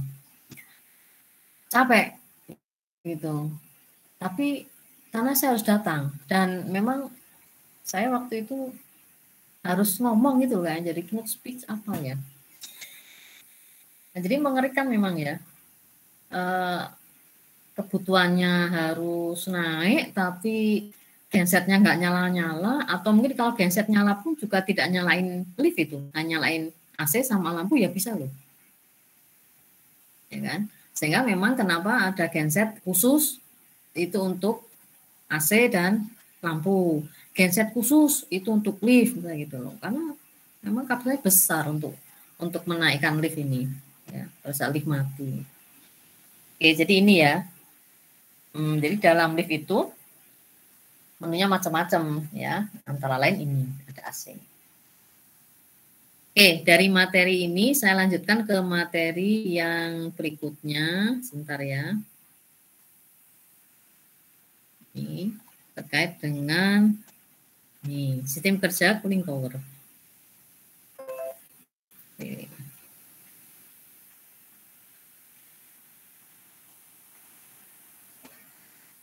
Capek gitu. Tapi karena saya harus datang dan memang saya waktu itu harus ngomong gitu kan, jadi keynote speech apa ya. Nah, jadi mengerikan memang ya. Kebutuhannya harus naik tapi gensetnya nggak nyala-nyala, atau mungkin kalau genset nyala pun juga tidak nyalain lift itu, hanya nyalain AC sama lampu ya bisa loh. Ya kan? Sehingga memang kenapa ada genset khusus itu untuk AC dan lampu. Genset khusus itu untuk lift gitu loh. Karena memang kapasitasnya besar untuk menaikkan lift ini. Ya, pada saat lift mati. Oke, jadi ini ya. Jadi dalam lift itu menunya macam-macam ya, antara lain ini ada AC. Oke, dari materi ini saya lanjutkan ke materi yang berikutnya, sebentar ya. Ini terkait dengan ini sistem kerja cooling tower. Oke.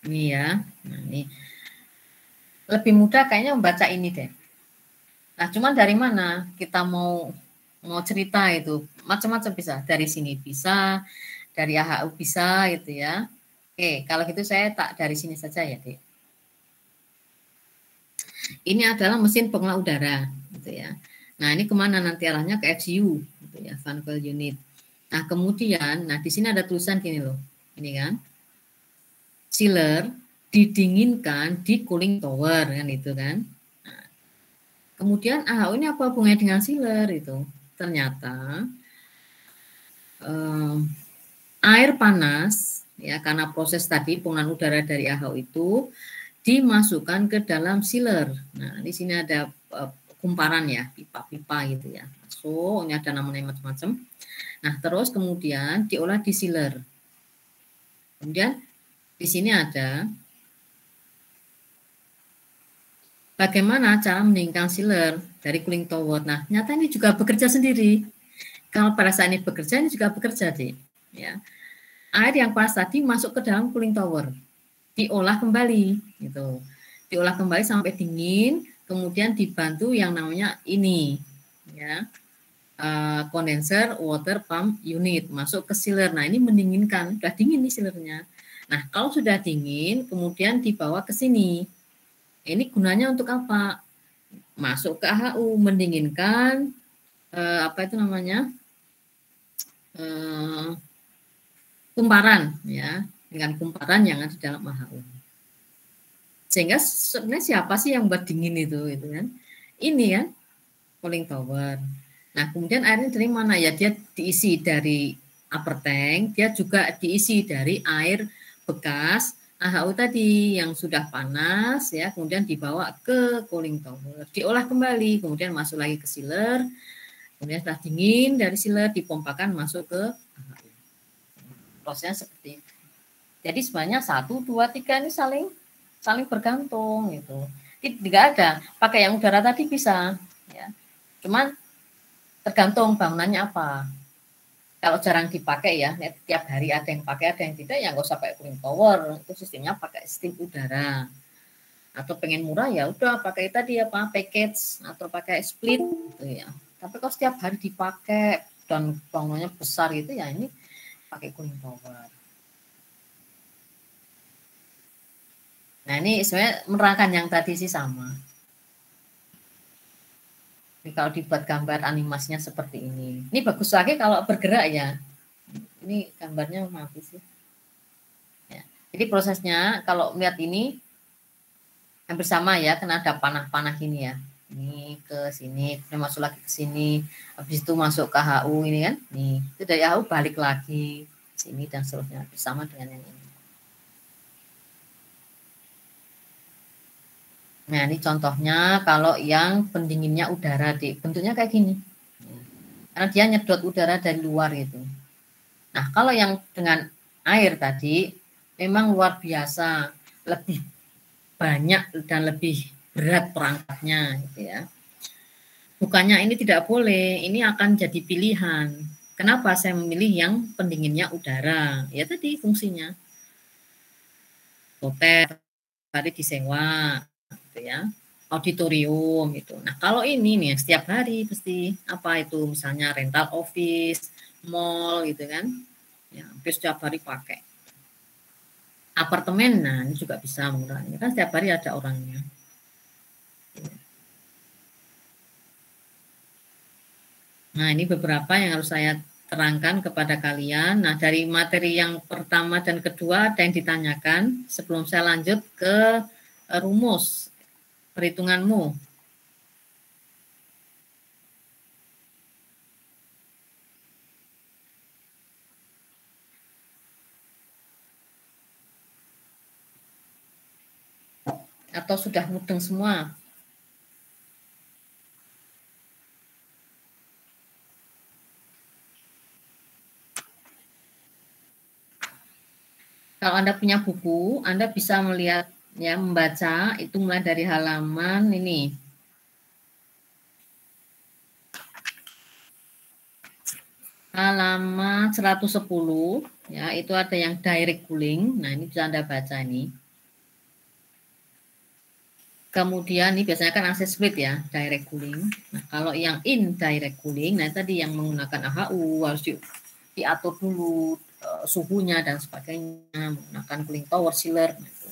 Ini ya, nah ini lebih mudah kayaknya membaca ini deh. Nah, cuman dari mana kita mau cerita itu macam-macam, bisa dari sini bisa, dari AHU bisa gitu ya. Oke, kalau gitu saya tak dari sini saja ya, Dek. Ini adalah mesin pengolah udara gitu ya. Nah, ini kemana nanti arahnya ke FCU gitu ya, fan coil unit. Nah, kemudian nah di sini ada tulisan gini loh. Ini kan. Chiller didinginkan di cooling tower kan itu kan. Nah, kemudian ini apa hubungannya dengan chiller itu? Ternyata air panas ya karena proses tadi pengolahan udara dari AHU itu dimasukkan ke dalam chiller. Nah, di sini ada kumparan ya, pipa-pipa gitu ya. Masuk, ini ada namanya macam-macam. Nah, terus kemudian diolah di chiller. Kemudian di sini ada bagaimana cara meningkatkan chiller dari cooling tower. Nah, nyata ini juga bekerja sendiri. Kalau pada saat ini bekerja, ini juga bekerja, deh. Ya. Air yang panas tadi masuk ke dalam cooling tower, diolah kembali, gitu. Diolah kembali sampai dingin, kemudian dibantu yang namanya ini, ya, condenser water pump unit masuk ke chiller. Nah, ini mendinginkan, sudah dingin nih chillernya. Nah, kalau sudah dingin, kemudian dibawa ke sini. Ini gunanya untuk apa? Masuk ke AHU, mendinginkan apa itu namanya? Kumparan ya, dengan kumparan yang ada di dalam AHU. Sehingga sebenarnya siapa sih yang buat dingin itu kan? Ini ya, cooling tower. Nah, kemudian airnya dari mana ya? Dia diisi dari upper tank, dia juga diisi dari air bekas AHU tadi yang sudah panas ya, kemudian dibawa ke cooling tower, diolah kembali, kemudian masuk lagi ke chiller, kemudian setelah dingin dari chiller dipompakan masuk ke AHU. Prosesnya seperti itu. Jadi sebenarnya 1, 2, 3 ini saling bergantung gitu. Tidak ada pakai yang udara tadi bisa ya. Cuman tergantung bangunannya apa. Kalau jarang dipakai ya, tiap hari ada yang pakai, ada yang tidak, ya nggak usah pakai cooling tower. Itu sistemnya pakai sistem udara. Atau pengen murah ya udah pakai tadi apa package atau pakai split gitu ya. Tapi kalau setiap hari dipakai dan bangunannya besar gitu ya ini pakai cooling tower. Nah ini sebenarnya menerangkan yang tadi sih sama. Jadi kalau dibuat gambar animasinya seperti ini. Ini bagus lagi kalau bergerak ya. Ini gambarnya mati sih. Ya. Jadi prosesnya kalau lihat ini hampir sama ya, karena ada panah-panah ini ya. Ini ke sini, kemudian masuk lagi ke sini, habis itu masuk ke HU ini kan. Nih, itu dari HU balik lagi sini dan seterusnya bersama dengan yang ini. Nah, ini contohnya kalau yang pendinginnya udara, bentuknya kayak gini. Karena dia nyedot udara dari luar gitu. Nah, kalau yang dengan air tadi memang luar biasa, lebih banyak dan lebih berat perangkatnya gitu ya. Bukannya ini tidak boleh, ini akan jadi pilihan. Kenapa saya memilih yang pendinginnya udara? Ya tadi fungsinya. Hotel, hari disewa, gitu ya. Auditorium gitu. Nah kalau ini nih setiap hari pasti apa itu misalnya rental office, mall gitu kan. Ya, hampir setiap hari pakai. Apartemen, nah ini juga bisa mengurangi. Kan setiap hari ada orangnya. Nah, ini beberapa yang harus saya terangkan kepada kalian. Nah, dari materi yang pertama dan kedua ada yang ditanyakan sebelum saya lanjut ke rumus perhitunganmu. Atau sudah mudeng semua? Kalau Anda punya buku, Anda bisa melihat ya membaca itu mulai dari halaman ini. Halaman 110 ya, itu ada yang direct cooling. Nah, ini bisa Anda baca ini. Kemudian ini biasanya kan AC split ya, direct cooling. Nah, kalau yang indirect cooling, nah tadi yang menggunakan AHU harus diatur dulu suhunya dan sebagainya, menggunakan cooling tower, chiller. Gitu.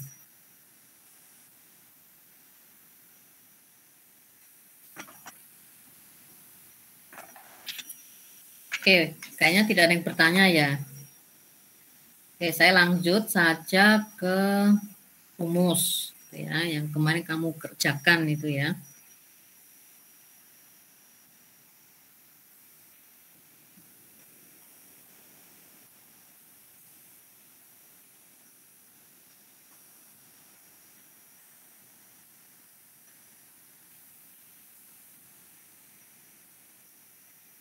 Oke, kayaknya tidak ada yang bertanya ya. Oke, saya lanjut saja ke rumus ya, yang kemarin kamu kerjakan itu ya.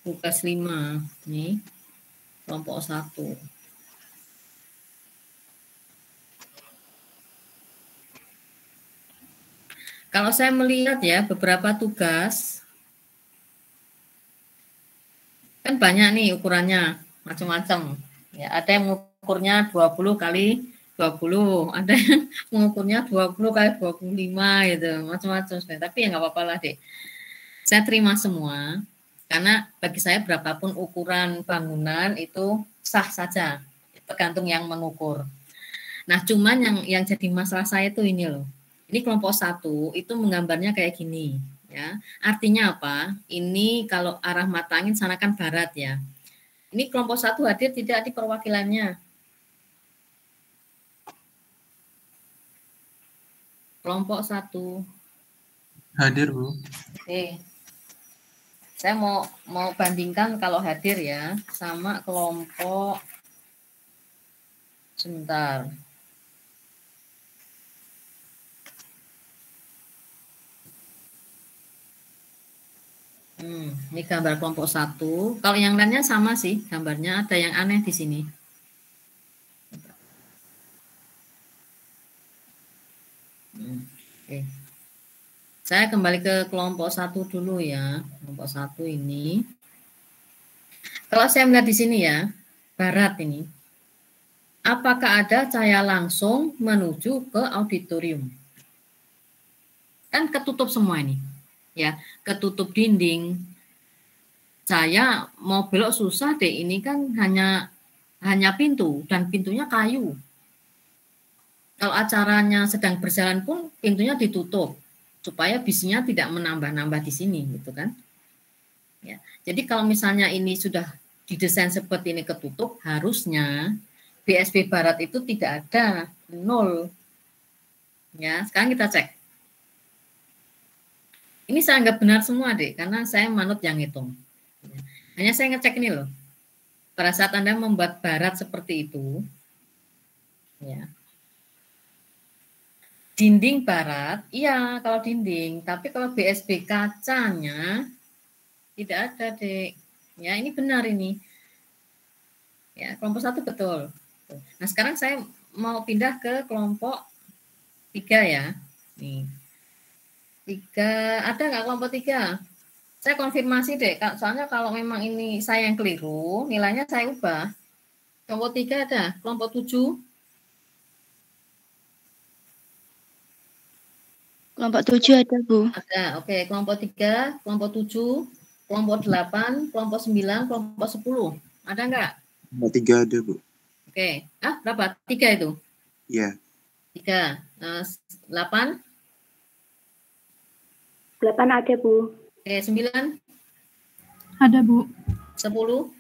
Tugas 5 nih, kelompok 1. Kalau saya melihat ya beberapa tugas kan banyak nih ukurannya macam-macam. Ya, ada yang mengukurnya 20 kali 20, ada yang mengukurnya 20 kali 25 gitu, macam-macam. Tapi ya nggak apa-apa lah, Dek. Saya terima semua karena bagi saya berapapun ukuran bangunan itu sah saja, tergantung yang mengukur. Nah, cuman yang jadi masalah saya itu ini loh. Ini kelompok 1 itu menggambarnya kayak gini, ya. Artinya apa? Ini kalau arah mata angin sana kan barat ya. Ini kelompok 1 hadir tidak di perwakilannya. Kelompok 1. Hadir, Bu. Oke. Saya mau bandingkan kalau hadir ya sama kelompok sebentar. Ini gambar kelompok 1. Kalau yang lainnya sama sih gambarnya, ada yang aneh di sini. Oke. Saya kembali ke kelompok 1 dulu ya. Kelompok 1 ini. Kalau saya melihat di sini ya, barat ini, apakah ada cahaya langsung menuju ke auditorium? Kan ketutup semua ini, ya, ketutup dinding. Saya mau belok susah deh, ini kan hanya pintu dan pintunya kayu. Kalau acaranya sedang berjalan pun pintunya ditutup supaya bisinya tidak menambah-nambah di sini, gitu kan? Ya. Jadi kalau misalnya ini sudah didesain seperti ini ketutup, harusnya BSB barat itu tidak ada, 0. Ya, sekarang kita cek. Ini saya anggap benar semua deh, karena saya manut yang hitung. Hanya saya ngecek ini loh. Pada saat Anda membuat barat seperti itu, ya, dinding barat, iya kalau dinding, tapi kalau BSB kacanya tidak ada, Dek. Ya, ini benar ini. Ya, kelompok 1 betul. Nah, sekarang saya mau pindah ke kelompok 3 ya. Nih. 3, ada nggak kelompok 3? Saya konfirmasi deh, soalnya kalau memang ini saya yang keliru, nilainya saya ubah. Kelompok 3 ada, kelompok 7. Kelompok 7 ada, Bu. Ada, oke. Kelompok 3, kelompok 7, kelompok 8, kelompok 9, kelompok 10. Ada nggak? Kelompok 3 ada, Bu. Oke. Berapa? 3 itu? Iya. 3. 8? 8 ada, Bu. Oke, 9? Ada, Bu. 10?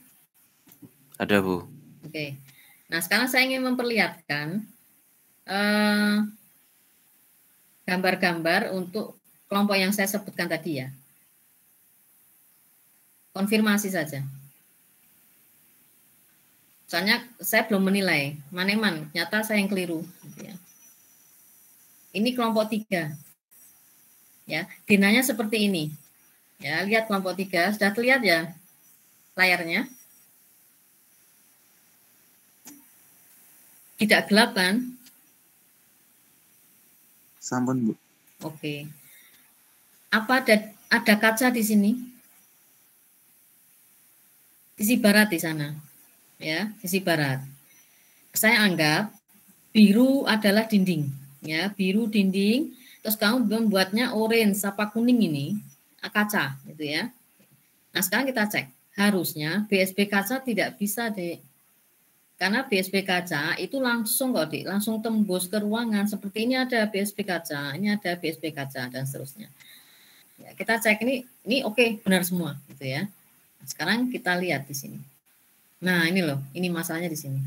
Ada, Bu. Oke. Nah, sekarang saya ingin memperlihatkan gambar-gambar untuk kelompok yang saya sebutkan tadi ya. Konfirmasi saja. Soalnya saya belum menilai, mana-mana, nyata saya yang keliru. Gitu ya. Ini kelompok 3. Ya, dinanya seperti ini. Ya, lihat kelompok 3, sudah terlihat ya layarnya? Tidak gelap kan? Sampun, Bu. Oke. Apa ada kaca di sini? Sisi barat di sana. Ya, sisi barat. Saya anggap biru adalah dinding, ya, biru dinding, terus kamu membuatnya orange apa kuning ini, kaca gitu ya. Nah, sekarang kita cek. Harusnya BSB kaca tidak bisa, Dek. Karena BSB kaca itu langsung kok, Dik, langsung tembus ke ruangan. Seperti ini ada BSB kaca, ini ada BSB kaca, dan seterusnya. Ya, kita cek ini oke, benar semua, gitu ya. Sekarang kita lihat di sini. Nah, ini loh, ini masalahnya di sini.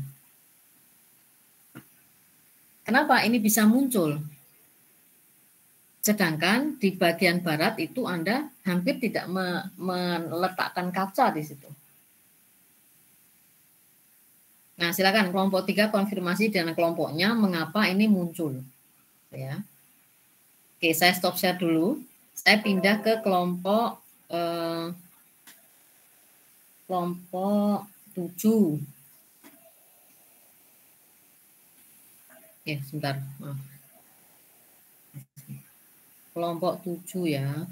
Kenapa ini bisa muncul? Sedangkan di bagian barat itu Anda hampir tidak meletakkan kaca di situ. Nah, silakan kelompok 3 konfirmasi dengan kelompoknya mengapa ini muncul. Ya. Oke, saya stop share dulu. Saya pindah ke kelompok 7. Sebentar. Maaf. Kelompok 7 ya.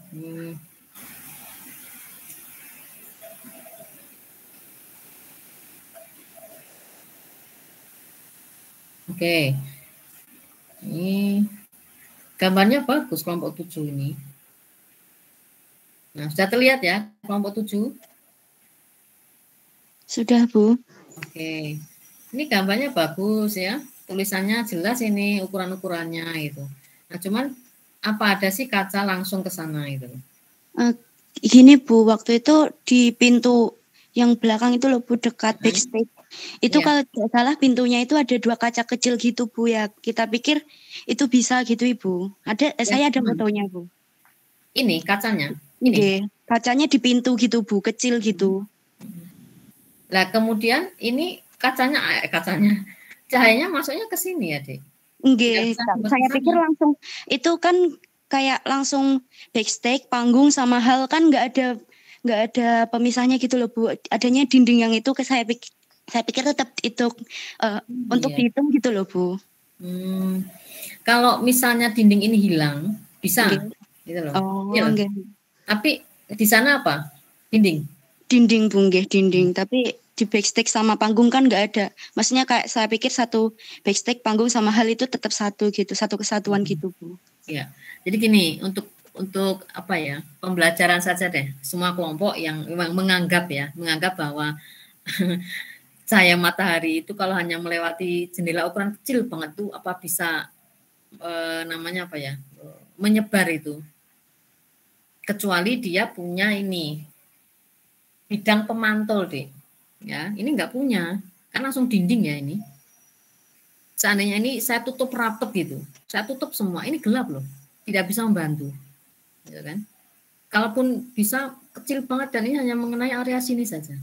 Oke. Ini gambarnya bagus kelompok 7 ini. Nah, sudah terlihat ya kelompok 7? Sudah, Bu. Oke. Ini gambarnya bagus ya. Tulisannya jelas ini ukuran-ukurannya gitu. Nah, cuman apa ada sih kaca langsung ke sana itu? Gini, Bu, waktu itu di pintu yang belakang itu loh, Bu, dekat backstage. Itu kalau tidak salah pintunya itu ada 2 kaca kecil gitu, Bu, ya. Kita pikir itu bisa gitu, Ibu. Saya ada fotonya, Bu. Ini kacanya? Ini. Kacanya di pintu gitu, Bu, kecil gitu. Lah kemudian ini kacanya cahayanya masuknya ke sini ya, Dek? Enggak, saya pikir langsung itu kan kayak langsung backstage, panggung sama hal kan nggak ada pemisahnya gitu loh, Bu. Adanya dinding yang itu saya pikir tetap itu untuk dihitung gitu loh, Bu. Kalau misalnya dinding ini hilang, bisa gitu loh. Oh, enggak. Tapi di sana apa? Dinding? Dinding Bung, nggih, dinding. Tapi di backstage sama panggung kan nggak ada. Maksudnya kayak saya pikir satu backstage, panggung sama hal itu tetap satu gitu, satu kesatuan gitu, Bu. Ya, jadi gini, untuk apa ya, pembelajaran saja deh. Semua kelompok yang memang menganggap bahwa cahaya matahari itu kalau hanya melewati jendela ukuran kecil banget tuh apa bisa namanya apa ya, menyebar itu. Kecuali dia punya ini bidang pemantul, Dek. Ya, ini nggak punya, kan langsung dinding ya ini. Seandainya ini saya tutup rapet gitu, saya tutup semua, ini gelap loh, tidak bisa membantu, gitu kan? Kalaupun bisa kecil banget dan ini hanya mengenai area sini saja.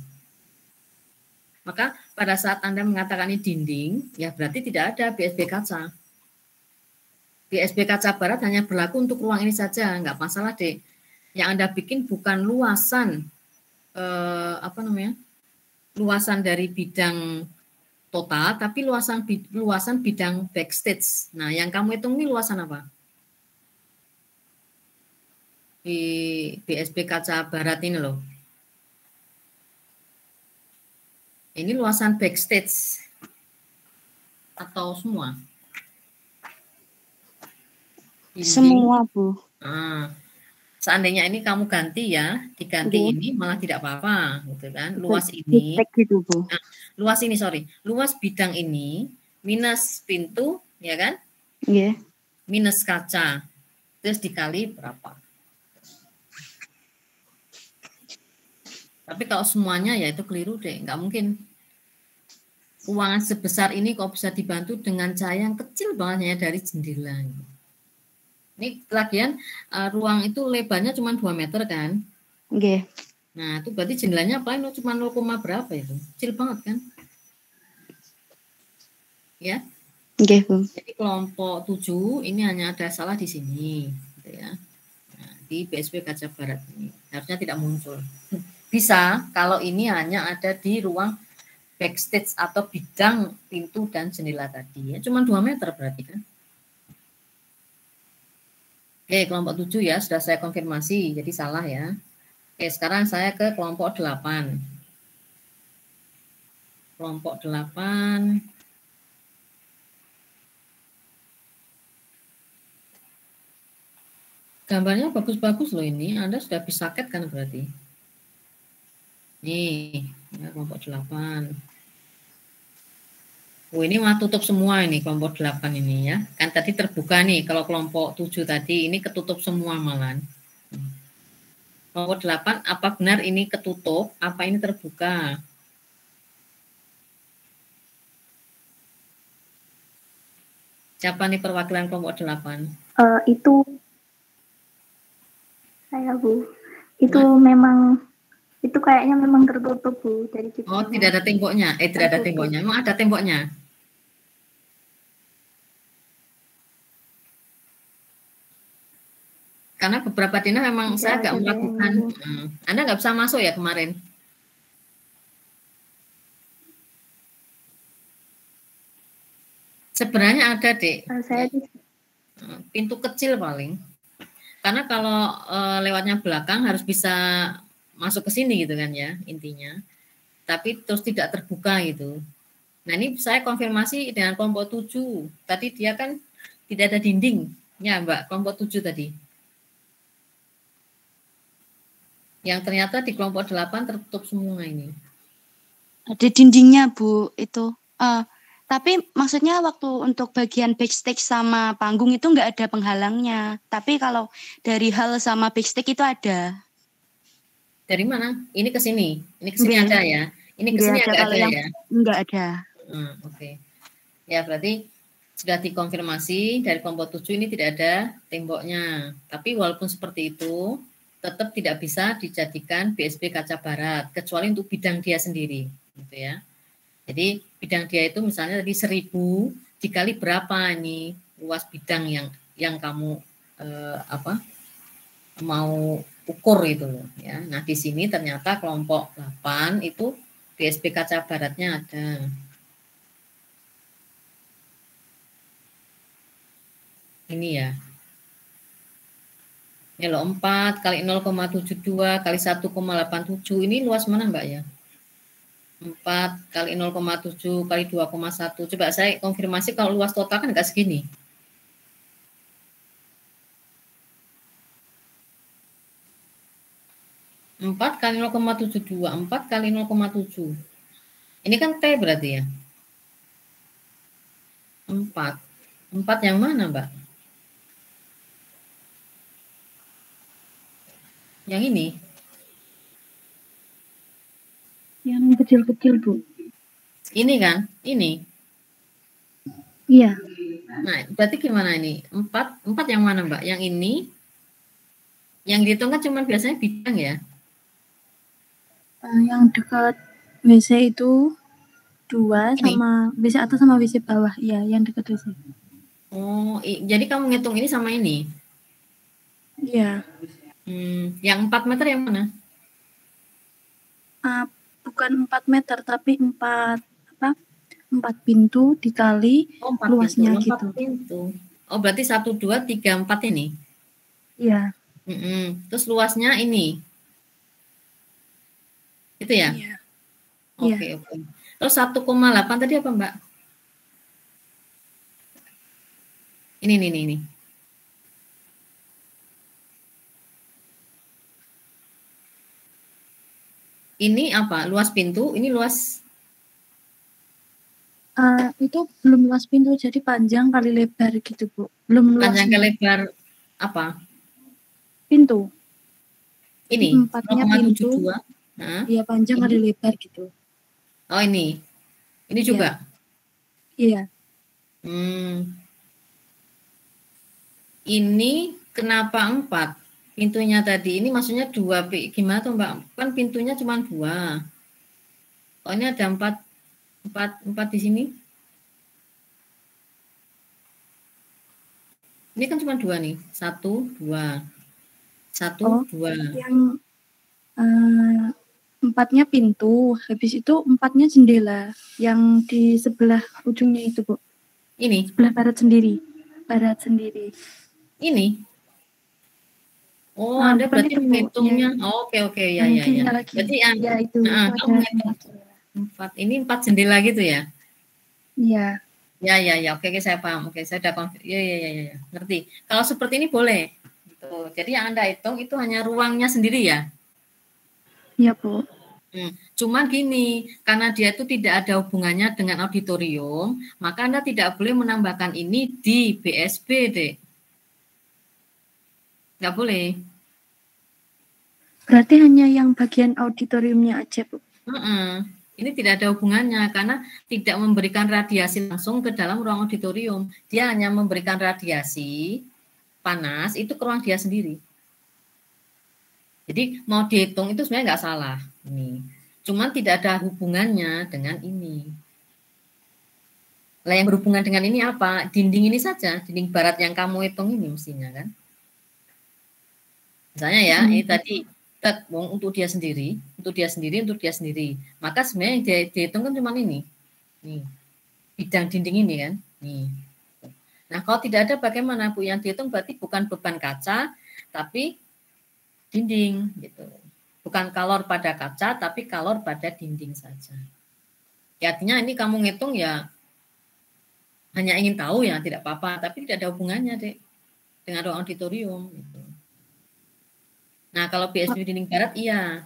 Maka pada saat Anda mengatakan ini dinding, ya berarti tidak ada BSB kaca. BSB kaca barat hanya berlaku untuk ruang ini saja, nggak masalah, Dek. Yang Anda bikin bukan luasan luasan dari bidang total, tapi luasan bidang backstage. Nah, yang kamu hitung ini luasan apa? Di BSB kaca barat ini loh. Ini luasan backstage atau semua? Dinding. Semua, Bu. Nah, seandainya ini kamu ganti ya, diganti ini malah tidak apa-apa, gitu kan? Luas ini, gitu, Bu. nah, luas bidang ini minus pintu, ya kan? Iya. Minus kaca, terus dikali berapa? Tapi kalau semuanya ya itu keliru deh, nggak mungkin. Ruangan sebesar ini kok bisa dibantu dengan cahaya yang kecil banget hanya dari jendela. Ini lagian ruang itu lebarnya cuma 2 meter kan? Oke. Nah itu berarti jendelanya paling cuma 0, berapa itu? Kecil banget kan? Ya. Oke, Bu. Jadi kelompok 7 ini hanya ada salah di sini, gitu ya. Nah, di BSB kaca barat ini harusnya tidak muncul. Bisa kalau ini hanya ada di ruang backstage atau bidang pintu dan jendela tadi. Ya, cuma 2 meter berarti kan. Oke, kelompok 7 ya, sudah saya konfirmasi, jadi salah ya. Oke, sekarang saya ke kelompok 8. Kelompok 8. Gambarnya bagus-bagus loh ini, Anda sudah bisa cat kan berarti. Nih, ya, kelompok 8. Oh, ini mah tutup semua ini kelompok 8 ini ya. Kan tadi terbuka nih, kalau kelompok 7 tadi ini ketutup semua malan. Kelompok 8, apa benar ini ketutup, apa ini terbuka? Siapa nih perwakilan kelompok 8? Itu saya, Bu. Itu memang, itu kayaknya memang tertutup, Bu. Dari Oh, tidak ada temboknya. Tidak ada temboknya. Emang ada temboknya? Karena beberapa dina memang saya agak melakukan. Anda nggak bisa masuk ya kemarin? Sebenarnya ada, Dek. Saya pintu kecil paling. Karena kalau lewatnya belakang harus bisa masuk ke sini gitu kan ya intinya. Tapi terus tidak terbuka gitu. Nah ini saya konfirmasi dengan kelompok 7. Tadi dia kan tidak ada dinding. Ya Mbak, kelompok 7 tadi. Yang ternyata di kelompok 8 tertutup semua ini. Ada dindingnya, Bu, itu. Tapi maksudnya waktu untuk bagian backstage sama panggung itu nggak ada penghalangnya. Tapi kalau dari hal sama backstage itu ada. Dari mana? Ini ke sini. Ini ke sini ada ya. Ini ke sini agak ada ya. Enggak ada. Oke. Ya berarti sudah dikonfirmasi dari kelompok 7 ini tidak ada temboknya. Tapi walaupun seperti itu tetap tidak bisa dijadikan BSB kaca barat kecuali untuk bidang dia sendiri, gitu ya. Jadi bidang dia itu misalnya tadi 1000 dikali berapa ini luas bidang yang kamu mau ukur itu loh ya. Nah, di sini ternyata kelompok 8 itu BSB kaca baratnya ada. Ini ya. Ini loh 4 kali 0,72 kali 1,87 ini luas mana Mbak ya? 4 kali 0,7 kali 2,1. Coba saya konfirmasi kalau luas total kan enggak segini. Empat kali 0,72, 4 kali 0,7. Ini kan T berarti ya? 4. 4 yang mana Mbak? Yang ini? Yang kecil-kecil, Bu. Ini kan? Ini? Iya. Nah, berarti gimana ini? 4 yang mana Mbak? Yang ini? Yang dihitung kan cuma biasanya bidang ya? Yang dekat WC itu 2 Ini? sama WC atas sama WC bawah. Iya, yang dekat WC. Oh, jadi kamu ngitung ini sama ini? Iya. Yang 4 meter yang mana? Bukan 4 meter, tapi 4 pintu dikali 4 luasnya pintu, 4 gitu. pintu. Oh, berarti 1, 2, 3, 4 ini? Iya. Terus luasnya ini? Itu ya? Iya. Oke. Terus 1,8 tadi apa Mbak? Ini. Ini apa? Luas pintu, ini luas? Itu belum luas pintu, jadi panjang kali lebar gitu, Bu. Belum luas. Panjang kali lebar apa? Pintu. Ini? 4-nya pintu. Iya, panjang kali lebar gitu. Oh, ini? Ini juga? Iya. Ini kenapa 4? Pintunya tadi ini maksudnya 2, gimana tuh Mbak? Kan pintunya cuma 2. Oh, ini ada 4 di sini. Ini kan cuma 2 nih. 1, 2. 1, 2. Yang 4-nya pintu, habis itu 4-nya jendela. Yang di sebelah ujungnya itu, Bu. Ini? Sebelah barat sendiri. Ini? Oh, Anda berarti menghitungnya. Ya. Oke, ya. Berarti ya itu. Kamu ngitung 4. Ini 4 jendela gitu ya? Iya. Ya. Oke, saya paham. Oke, saya udah ya. Ngerti. Kalau seperti ini boleh. Gitu. Jadi yang Anda hitung itu hanya ruangnya sendiri ya? Iya, Bu. Cuma gini, karena dia itu tidak ada hubungannya dengan auditorium, maka Anda tidak boleh menambahkan ini di BSB, Dek. Nggak boleh. Berarti hanya yang bagian auditoriumnya aja, Bu? Ini tidak ada hubungannya karena tidak memberikan radiasi langsung ke dalam ruang auditorium. Dia hanya memberikan radiasi panas itu ke ruang dia sendiri. Jadi mau dihitung itu sebenarnya nggak salah. Ini. Cuman tidak ada hubungannya dengan ini. Lah yang berhubungan dengan ini apa? Dinding ini saja, dinding barat yang kamu hitung ini mestinya kan. Misalnya ya, ini tadi untuk dia sendiri. Maka sebenarnya yang dihitung kan cuma ini. Nih. Bidang dinding ini kan. Nih. Nah, kalau tidak ada bagaimana Bu? Yang dihitung berarti bukan beban kaca, tapi dinding gitu. Bukan kalor pada kaca, tapi kalor pada dinding saja. Ya, artinya ini kamu ngitung ya hanya ingin tahu ya, tidak apa-apa, tapi tidak ada hubungannya, Dek, dengan ruang auditorium gitu. Nah, kalau BSB dinding barat iya.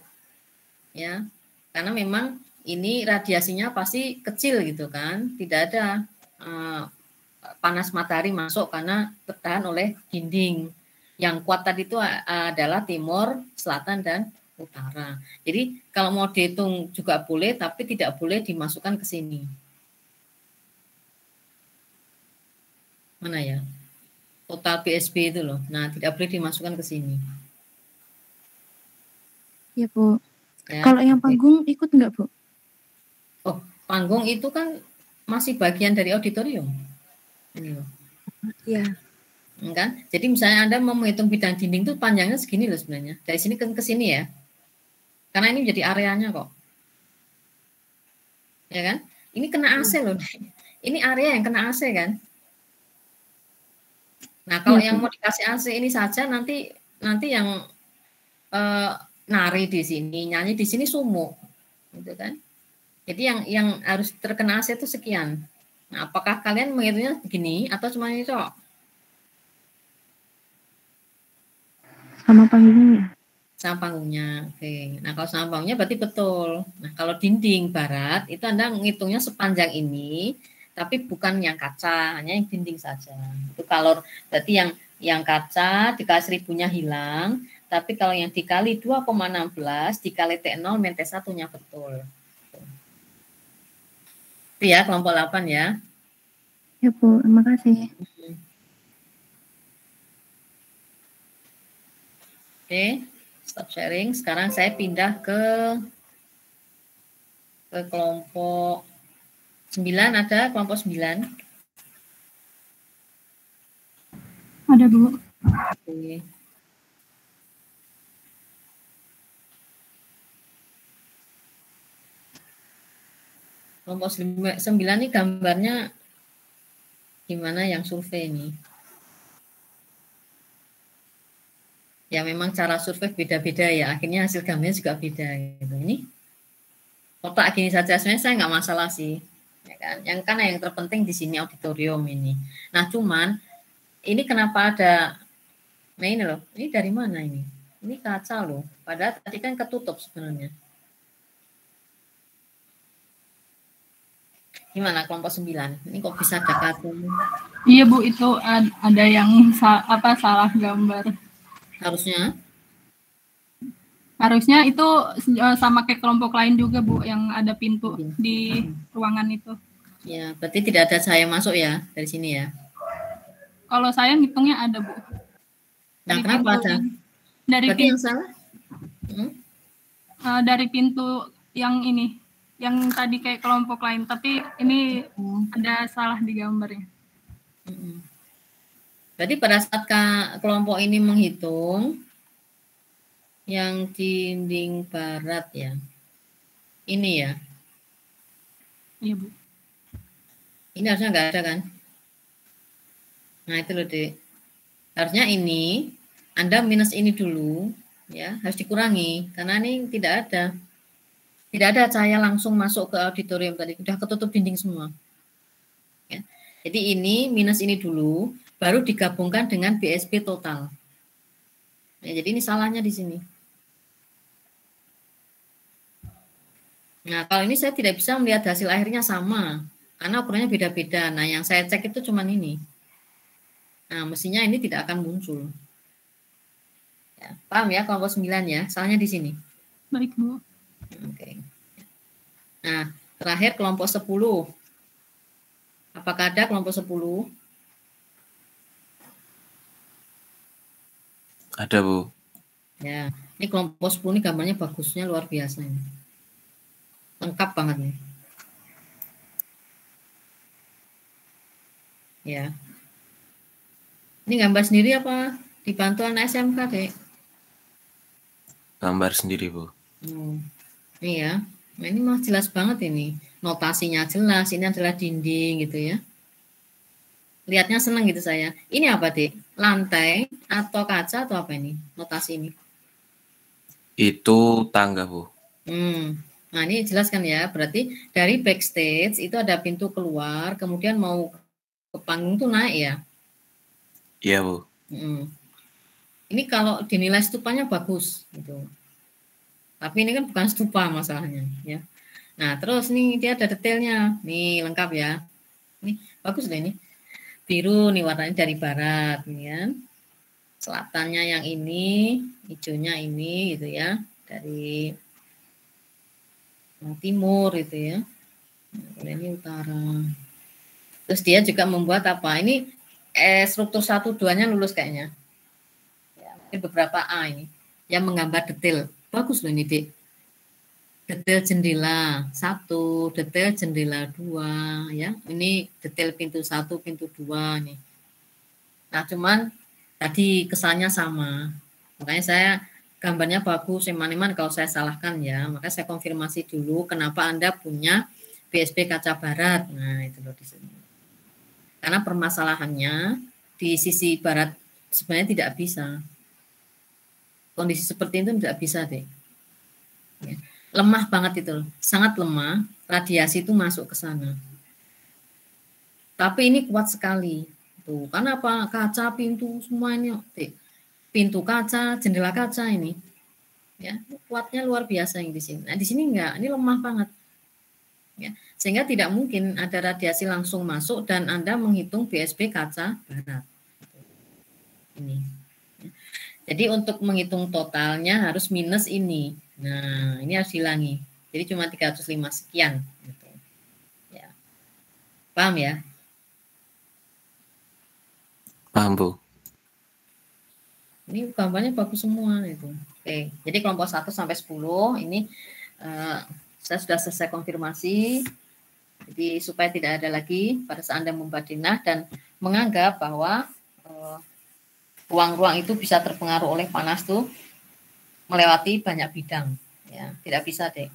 Ya. Karena memang ini radiasinya pasti kecil gitu kan. Tidak ada panas matahari masuk karena tertahan oleh dinding. Yang kuat tadi itu adalah timur, selatan, dan utara. Jadi kalau mau dihitung juga boleh, tapi tidak boleh dimasukkan ke sini. Mana ya? Total BSB itu loh. Nah, tidak boleh dimasukkan ke sini. Ya, Bu. Ya, kalau yang panggung ikut enggak, Bu? Oh, panggung itu kan masih bagian dari auditorium. Ini loh. Iya. Kan? Jadi misalnya Anda mau menghitung bidang dinding itu panjangnya segini loh sebenarnya. Dari sini ke sini ya. Karena ini menjadi areanya kok. Ya kan? Ini kena AC loh. Ini area yang kena AC kan? Nah, kalau yang mau dikasih AC ini saja nanti nanti yang nari di sini, nyanyi di sini sumuk, gitu kan? Jadi yang harus terkena AC itu sekian. Nah, apakah kalian menghitungnya begini atau cuma ini cok? Sama panggungnya. Sama panggungnya. Oke. Nah, kalau sama panggungnya berarti betul. Nah, kalau dinding barat itu Anda ngitungnya sepanjang ini, tapi bukan yang kaca, hanya yang dinding saja. Itu kalau berarti yang kaca dikali 1000-nya hilang, tapi kalau yang dikali 2,16 dikali T0 min T1-nya betul. Itu ya kelompok 8 ya. Ya Bu, terima kasih. Oke, stop sharing. Sekarang saya pindah ke kelompok 9, ada kelompok 9. Ada Bu. Oke. Kelompok 9 ini gambarnya gimana yang survei ini? Ya memang cara survei beda-beda ya, akhirnya hasil gambarnya juga beda gitu. Ini kotak gini saja sebenarnya saya nggak masalah sih, ya kan? Yang terpenting di sini auditorium ini. Nah cuman ini kenapa ada, nah ini loh, ini dari mana ini? Ini kaca loh, padahal tadi kan ketutup sebenarnya. Gimana kelompok 9? Ini kok bisa ada kaca? Iya Bu, itu ada yang salah gambar. Harusnya itu sama kayak kelompok lain juga Bu, yang ada pintu di ruangan itu. Ya, berarti tidak ada cahaya masuk ya dari sini ya? Kalau saya ngitungnya ada Bu. Nah, kenapa ada? Dari berarti pintu, yang salah? dari pintu yang ini, yang tadi kayak kelompok lain, tapi ini ada salah di gambarnya. Berarti pada saat kelompok ini menghitung yang dinding barat ya, ini ya? Iya Bu. Ini harusnya nggak ada kan? Nah itu loh Dek. Harusnya ini Anda minus ini dulu ya, harus dikurangi karena ini tidak ada cahaya langsung masuk ke auditorium tadi, udah ketutup dinding semua. Ya. Jadi ini minus ini dulu, baru digabungkan dengan BSP total. Ya, jadi ini salahnya di sini. Nah kalau ini saya tidak bisa melihat hasil akhirnya sama, karena ukurannya beda-beda. Nah yang saya cek itu cuma ini. Nah mestinya ini tidak akan muncul. Ya, paham ya kelompok 9 ya, salahnya di sini. Baik Bu. Oke. Nah, terakhir kelompok 10. Apakah ada kelompok 10? Ada Bu. Ya, ini kelompok 10 ini gambarnya bagusnya luar biasa ini. Lengkap banget nih. Ya. Ini gambar sendiri apa dibantu anak SMK, Dek? Gambar sendiri Bu. Ini ya. Nah, ini mah jelas banget ini. Notasinya jelas, ini adalah dinding gitu ya. Lihatnya seneng gitu saya. Ini apa, Dek? Lantai atau kaca atau apa ini? Notasi ini. Itu tangga Bu. Nah, ini jelaskan ya. Berarti dari backstage itu ada pintu keluar, kemudian mau ke panggung tuh naik ya. Iya Bu. Ini kalau dinilai stupanya bagus gitu. Tapi ini kan bukan stupa masalahnya ya. Nah, terus nih dia ada detailnya. Nih lengkap ya. Nih bagus deh ini. Biru nih warnanya dari barat nih kan. Selatannya yang ini, hijaunya ini gitu ya. Dari timur gitu ya. Nah, ini utara. Terus dia juga membuat apa? Ini struktur 1-2-nya lulus kayaknya. Ya, mungkin beberapa A ini yang menggambar detail. Bagus loh ini, Dek. Detail jendela 1, detail jendela 2 ya. Ini detail pintu 1, pintu 2 nih. Nah, cuman tadi kesannya sama. Makanya saya gambarnya bagus, eman-eman kalau saya salahkan ya. Maka saya konfirmasi dulu kenapa Anda punya BSP kaca barat. Nah, itu loh di sini. Karena permasalahannya di sisi barat sebenarnya tidak bisa. kondisi seperti itu tidak bisa deh. Ya. Lemah banget itu, sangat lemah, radiasi itu masuk ke sana. Tapi ini kuat sekali. Tuh, karena apa? Kaca, pintu, semuanya. Pintu kaca, jendela kaca ini. Ya, kuatnya luar biasa yang di sini. Nah, di sini enggak, ini lemah banget. Ya, sehingga tidak mungkin ada radiasi langsung masuk dan Anda menghitung BSB kaca barat. Ini. Jadi untuk menghitung totalnya harus minus ini. Nah, ini harus hilangi. Jadi cuma 305 sekian. Gitu. Ya. Paham ya? Paham, Bu. Ini gambarnya bagus semua itu. Oke, jadi kelompok 1 sampai 10 ini saya sudah selesai konfirmasi. Jadi supaya tidak ada lagi pada saat Anda membuat denah dan menganggap bahwa ruang-ruang itu bisa terpengaruh oleh panas tuh melewati banyak bidang. Ya, tidak bisa deh.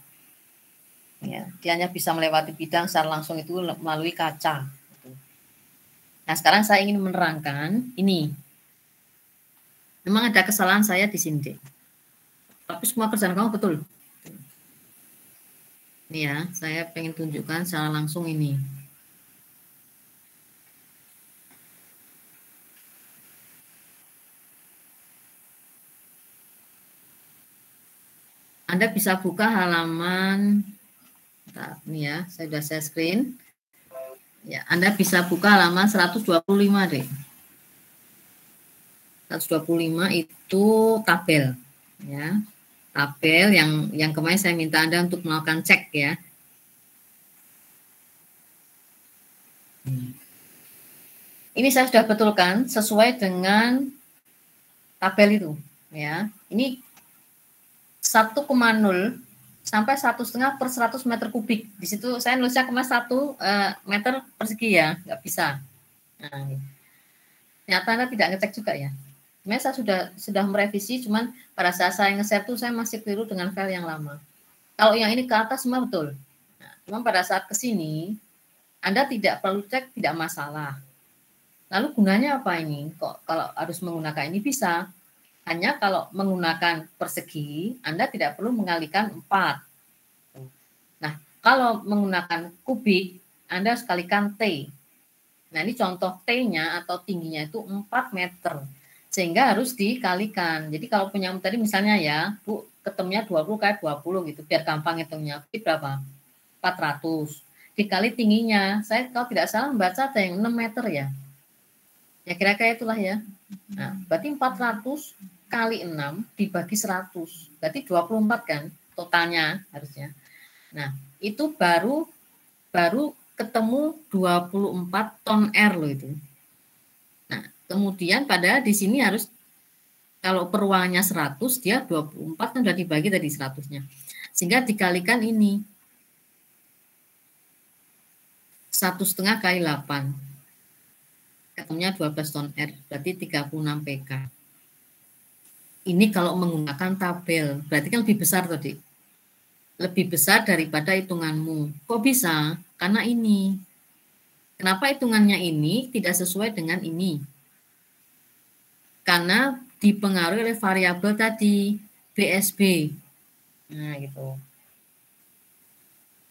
Ya, dia hanya bisa melewati bidang secara langsung itu melalui kaca. Nah, sekarang saya ingin menerangkan ini. Memang ada kesalahan saya di sini, Dek. Tapi semua kerjaan kamu betul. Ini ya, saya pengen tunjukkan secara langsung ini. Anda bisa buka halaman, ini ya, saya sudah share screen. Ya, Anda bisa buka halaman 125, Dek. 125 itu tabel, ya. Tabel yang kemarin saya minta Anda untuk melakukan cek ya. Ini saya sudah betulkan sesuai dengan tabel itu ya. Ini 1,0 sampai 1,5 per 100 meter kubik. Di situ saya nulisnya kemarin 1 meter persegi ya, nggak bisa. Nah, ternyata Anda tidak ngecek juga ya. Sebenarnya saya sudah merevisi, cuman pada saat saya nge-share tuh saya masih keliru dengan file yang lama. Kalau yang ini ke atas semua betul. Nah, cuman pada saat ke sini, Anda tidak perlu cek, tidak masalah. Lalu gunanya apa ini? Kok kalau harus menggunakan ini bisa? Hanya kalau menggunakan persegi, Anda tidak perlu mengalihkan 4. Nah, kalau menggunakan kubik, Anda harus kalikan T. Nah, ini contoh T-nya atau tingginya itu 4 meter. Sehingga harus dikalikan. Jadi kalau punya tadi misalnya ya, Bu, ketemunya 20 kali 20 gitu, biar gampang hitungnya. Itu berapa? 400. Dikali tingginya, saya kalau tidak salah membaca ada yang 6 meter ya. Ya kira-kira itulah ya. Nah, berarti 400 kali 6 dibagi 100. Berarti 24 kan totalnya harusnya. Nah, itu baru ketemu 24 ton air loh itu. Nah, kemudian pada di sini harus kalau per ruangannya 100, dia 24 kan sudah dibagi tadi 100-nya. Sehingga dikalikan ini. 1,5 kali 8. Ketemunya 12 ton air, berarti 36 PK. Ini kalau menggunakan tabel, berarti kan lebih besar tadi. Lebih besar daripada hitunganmu. Kok bisa? Karena ini. Kenapa hitungannya ini tidak sesuai dengan ini? Karena dipengaruhi oleh variabel tadi, BSB. Nah, gitu.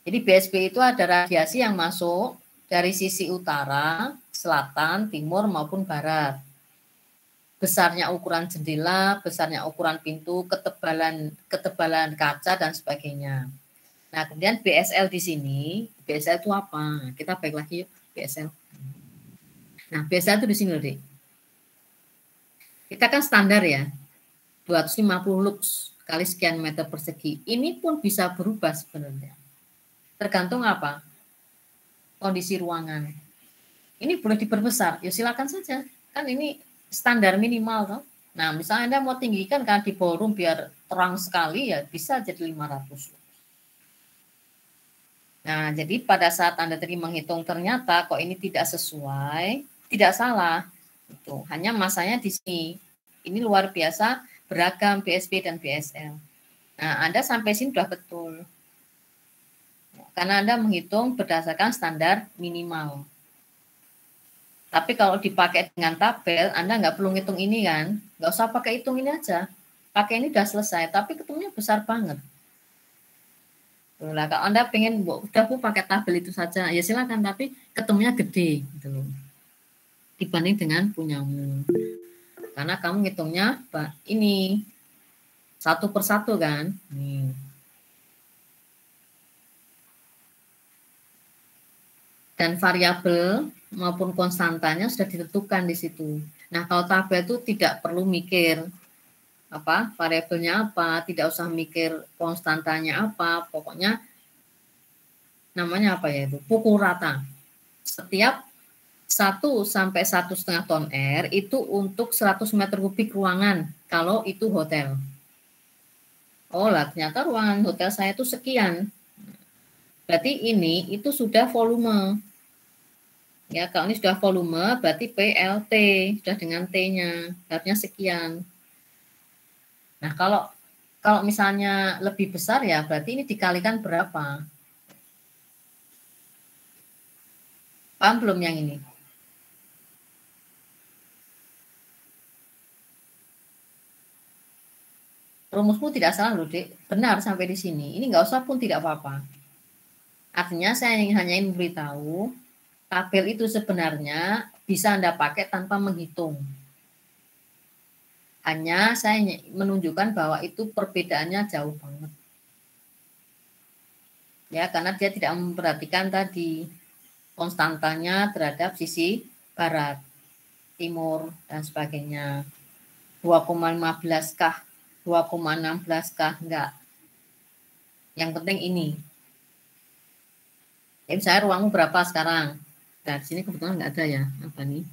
Jadi BSB itu ada radiasi yang masuk dari sisi utara, selatan, timur, maupun barat. Besarnya ukuran jendela, besarnya ukuran pintu, ketebalan kaca, dan sebagainya. Nah, kemudian BSL di sini, BSL itu apa? Kita balik lagi yuk, BSL. Nah, BSL itu di sini loh, Dek. Kita kan standar ya, 250 lux kali sekian meter persegi. Ini pun bisa berubah sebenarnya. Tergantung apa? Kondisi ruangan. Ini boleh diperbesar, ya silakan saja. Kan ini standar minimal toh. Nah, misalnya Anda mau tinggikan kan di ballroom biar terang sekali ya bisa jadi 500. Nah, jadi pada saat Anda tadi menghitung ternyata kok ini tidak sesuai, tidak salah. Itu hanya masanya di sini. Ini luar biasa beragam BSB dan BSL. Nah, Anda sampai sini sudah betul. Karena Anda menghitung berdasarkan standar minimal. Tapi kalau dipakai dengan tabel, Anda nggak perlu ngitung ini kan. Nggak usah pakai hitung ini aja. pakai ini udah selesai, tapi ketemunya besar banget. Lah, kalau Anda pengen udah Bu pakai tabel itu saja, ya silakan, tapi ketemunya gede gitu loh. Dibanding dengan punyamu. Karena kamu ngitungnya ini satu persatu kan. Nih. Dan variabel maupun konstantanya sudah ditentukan di situ. Nah, kalau tabel itu tidak perlu mikir apa variabelnya apa, tidak usah mikir konstantanya apa, pokoknya namanya apa ya itu, pukul rata. Setiap 1 sampai 1,5 ton air itu untuk 100 meter kubik ruangan kalau itu hotel. Oh lah, ternyata ruangan hotel saya itu sekian. Berarti ini itu sudah volume. Ya, kalau ini sudah volume berarti PLT sudah dengan T-nya, artinya sekian. Nah, kalau misalnya lebih besar ya berarti ini dikalikan berapa? Paham belum yang ini? Rumusmu tidak salah loh, Dek. Benar sampai di sini. Ini nggak usah pun tidak apa-apa. Artinya saya hanya ingin memberitahu tabel itu sebenarnya bisa Anda pakai tanpa menghitung. Hanya saya menunjukkan bahwa itu perbedaannya jauh banget. Ya, karena dia tidak memperhatikan tadi konstantanya terhadap sisi barat, timur, dan sebagainya. 2,15 kah? 2,16 kah? Enggak. Yang penting ini. Ya, misalnya ruangmu berapa sekarang? Nah, di sini kebetulan nggak ada ya. Apa nih?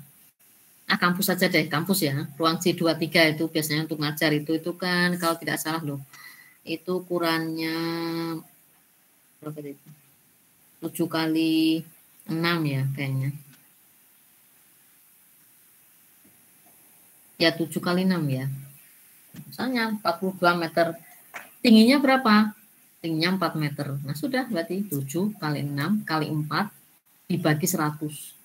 Kampus saja deh, kampus ya. Ruang C23 itu biasanya untuk ngajar itu kan kalau tidak salah loh. Itu ukurannya berapa itu? 7 kali 6 ya kayaknya. Ya 7 kali 6 ya. Misalnya 42 meter. Tingginya berapa? Tingginya 4 meter. Nah sudah berarti 7 kali 6 kali 4 dibagi 100.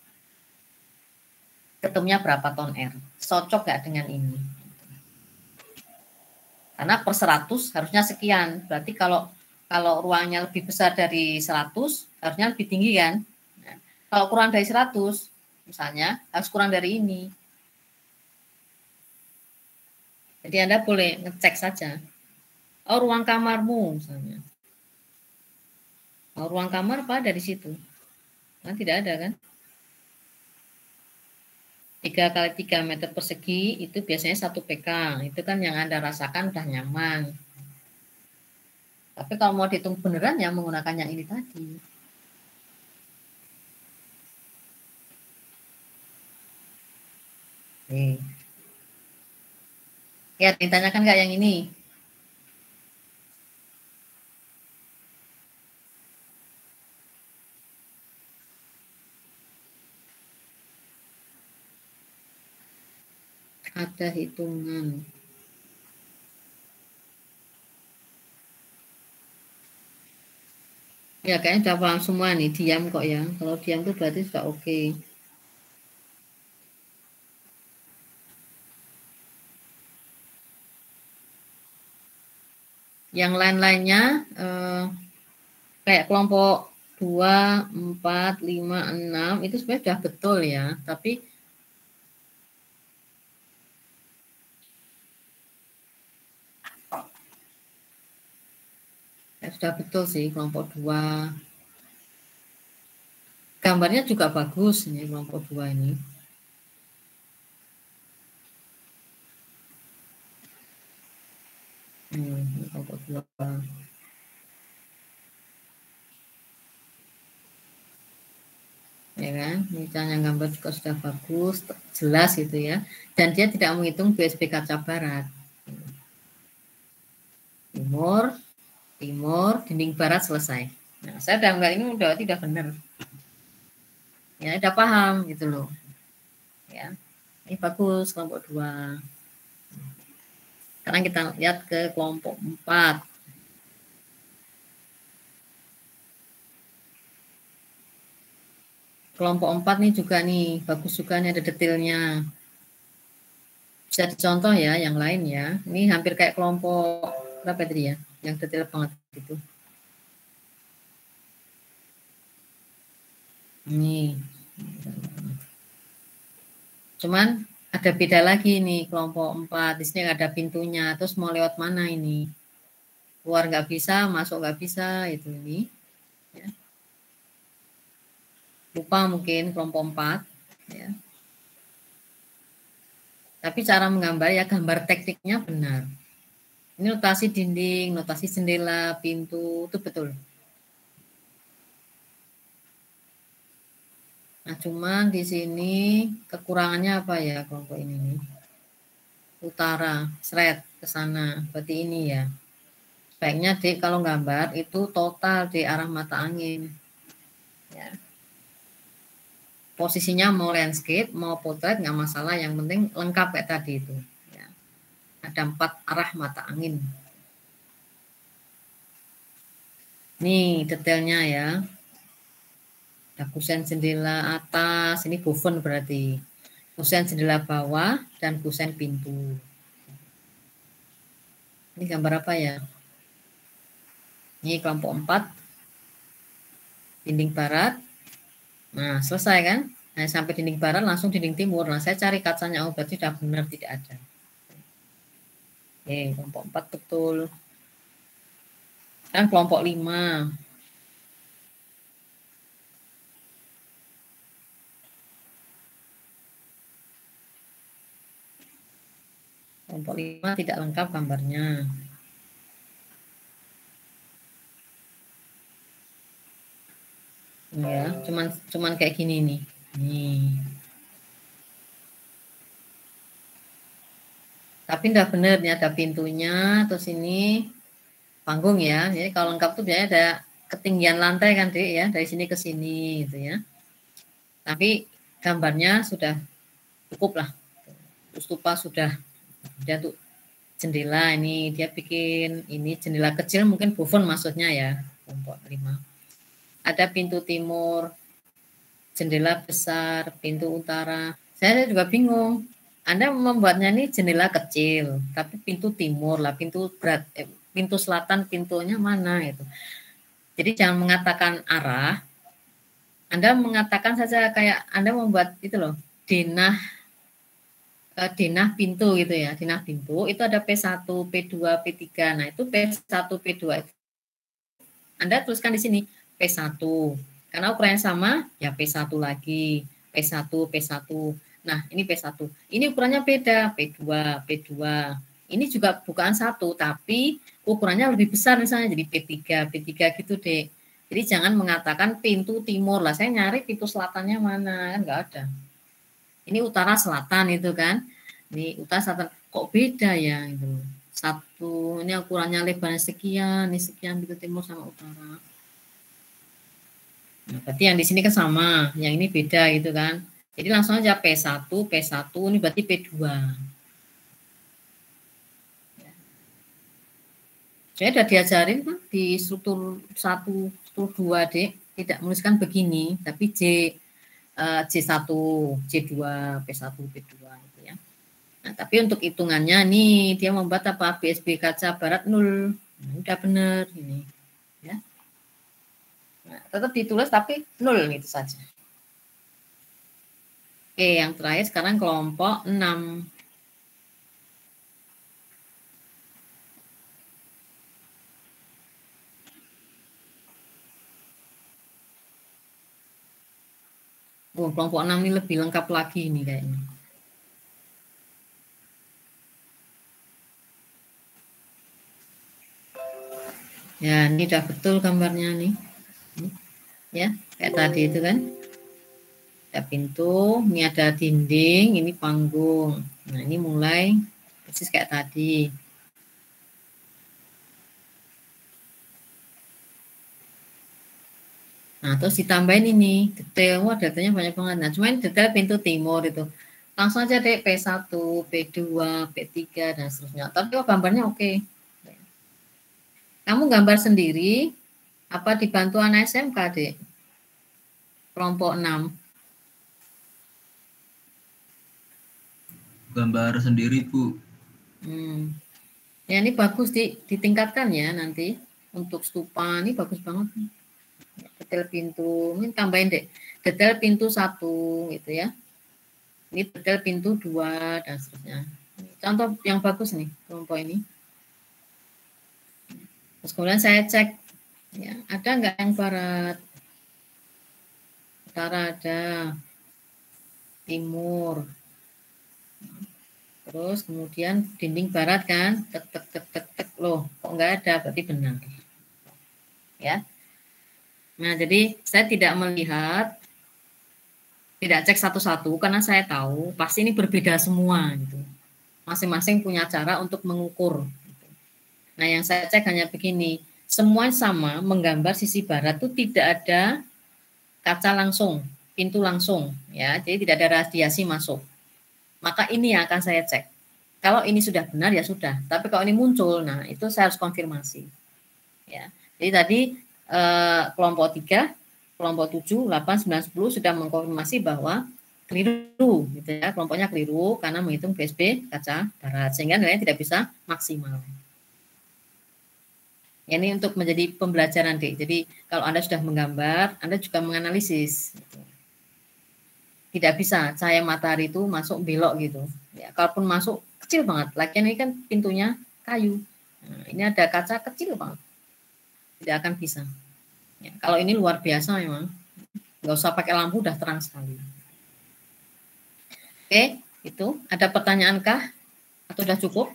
Ketemunya berapa ton air? Cocok nggak dengan ini? Karena per 100 harusnya sekian. Berarti kalau ruangnya lebih besar dari 100, harusnya lebih tinggi kan? Nah, kalau kurang dari 100, misalnya harus kurang dari ini. Jadi Anda boleh ngecek saja. Oh, ruang kamarmu misalnya. Oh, ruang kamar apa dari situ? Kan tidak ada kan? 3 kali 3 meter persegi itu biasanya 1 PK. Itu kan yang Anda rasakan udah nyaman. Tapi kalau mau dihitung beneran ya menggunakan yang ini tadi. Oke. Ya, ditanyakan nggak yang ini? Ada hitungan. Ya, kayaknya udah paham semua nih, diam kok ya. Kalau diam itu berarti sudah oke. Yang lain-lainnya kayak kelompok 2, 4, 5, 6 itu sebenarnya sudah betul ya, tapi ya, sudah betul sih kelompok 2. Gambarnya juga bagus ini kelompok 2 ini. Kelompok 2. Ya kan, misalnya gambar juga sudah bagus, jelas gitu ya. Dan dia tidak menghitung BSP kaca barat. Timur, dinding barat selesai. Nah, saya udah ini udah tidak benar. Ya, udah paham gitu loh. Ya. Ini bagus kelompok 2. Sekarang kita lihat ke kelompok 4. Kelompok 4 nih juga nih, bagus juga nih ada detailnya. Bisa dicontoh ya yang lain ya. Ini hampir kayak kelompok berapa tadi ya? Yang detail banget itu. Ini. Cuman ada beda lagi nih kelompok 4. Di sini ada pintunya. Terus mau lewat mana ini? Keluar nggak bisa, masuk nggak bisa, itu ini. Ya. Lupa mungkin kelompok 4. Ya. Tapi cara menggambar ya gambar tekniknya benar. Ini notasi dinding, notasi jendela, pintu, itu betul. Nah, cuman di sini kekurangannya apa ya kelompok ini nih? Utara, seret ke sana. Berarti ini ya. Baiknya Dek kalau gambar itu total di arah mata angin. Ya. Posisinya mau landscape, mau potret nggak masalah, yang penting lengkap kayak tadi itu. Ya. Ada 4 arah mata angin. Nih detailnya ya. Ada kusen jendela atas, ini buffon berarti. Kusen jendela bawah dan kusen pintu. Ini gambar apa ya? Ini kelompok 4. Dinding barat. Nah, selesai kan? Nah, sampai dinding barat langsung dinding timur. Nah, saya cari kacanya, oh berarti sudah benar tidak ada. Oke, kelompok 4 betul. Sekarang kelompok 5. Kelompok 5 tidak lengkap gambarnya. Ya, cuman kayak gini nih. Nih. Tapi enggak benar nih, ada pintunya, terus ini panggung ya. Jadi kalau lengkap tuh biasanya ada ketinggian lantai kan, Dek ya, dari sini ke sini gitu ya. Tapi gambarnya sudah cukup lah. Stupa sudah dia tuh jendela, ini dia bikin ini jendela kecil, mungkin buffon maksudnya ya, kelompok 5. Ada pintu timur, jendela besar, pintu utara. Saya juga bingung. Anda membuatnya ini jendela kecil, tapi pintu timur lah, pintu selatan, pintunya mana itu. Jadi jangan mengatakan arah. Anda mengatakan saja kayak Anda membuat itu loh, denah pintu gitu ya. Denah pintu itu ada P1, P2, P3. Nah, itu P1, P2 itu. Anda tuliskan di sini P1. Karena ukurannya sama, ya P1 lagi. P1, P1. Nah, ini P1. Ini ukurannya beda, P2, P2. Ini juga bukan 1, tapi ukurannya lebih besar misalnya jadi P3, P3 gitu, Dek. Jadi jangan mengatakan pintu timur lah. Saya nyari pintu selatannya mana, kan nggak ada. Ini utara selatan itu kan. Ini utara selatan. Kok beda ya itu. 1, ini ukurannya lebarnya sekian, ini sekian pintu timur sama utara. Nah, berarti yang di sini kan sama, yang ini beda gitu kan. Jadi langsung aja P1, P1, ini berarti P2. Saya sudah diajarin kan di struktur 1, struktur 2, Dek. Tidak menuliskan begini, tapi J1, J2, P1, P2 gitu ya. Nah, tapi untuk hitungannya nih dia membuat apa? BSB kaca barat 0. Nah, udah benar ini. Ya. Nah, tetap ditulis tapi 0 itu saja. Oke, yang terakhir sekarang kelompok 6. Oh, kelompok 6 ini lebih lengkap lagi nih kayaknya. Ya, ini udah betul gambarnya nih. Ya, kayak tadi itu kan. Ada pintu, ini ada dinding, ini panggung. Nah, ini mulai persis kayak tadi. Nah, terus ditambahin ini detail, wah datanya banyak banget. Nah, cuma ini detail pintu timur itu. Langsung aja deh P1, P2, P3 dan seterusnya. Tapi gambarnya oke. Kamu gambar sendiri apa dibantu anak SMK, Dek? Kelompok 6. gambar sendiri, Bu. Ya ini bagus ditingkatkan ya nanti untuk stupa ini bagus banget. Detail pintu, ini tambahin deh. Detail pintu 1 gitu ya. Ini detail pintu 2 dan seterusnya. Contoh yang bagus nih kelompok ini. Terus kemudian saya cek ya, ada nggak yang barat? Utara ada, timur. Terus kemudian dinding barat kan, tek loh, kok nggak ada, berarti benar. Ya. Nah, jadi saya tidak melihat, tidak cek satu-satu karena saya tahu pasti ini berbeda semua gitu. Masing-masing punya cara untuk mengukur. Gitu. Nah, yang saya cek hanya begini, semua sama menggambar sisi barat itu tidak ada kaca langsung, pintu langsung, ya, jadi tidak ada radiasi masuk. Maka ini yang akan saya cek. Kalau ini sudah benar ya sudah. Tapi kalau ini muncul, nah itu saya harus konfirmasi. Ya. Jadi tadi kelompok 3, kelompok 7, 8, 9, 10 sudah mengkonfirmasi bahwa keliru, gitu ya. Kelompoknya keliru karena menghitung BSB kaca barat sehingga nilainya tidak bisa maksimal. Ya, ini untuk menjadi pembelajaran, Dek. Jadi kalau Anda sudah menggambar, Anda juga menganalisis. Gitu. Tidak bisa cahaya matahari itu masuk belok gitu. Ya, kalaupun masuk kecil banget. Lagian ini kan pintunya kayu. Nah, ini ada kaca kecil banget. Tidak akan bisa. Ya, kalau ini luar biasa memang. Nggak usah pakai lampu, udah terang sekali. Oke, itu. Ada pertanyaan kah? Atau sudah cukup?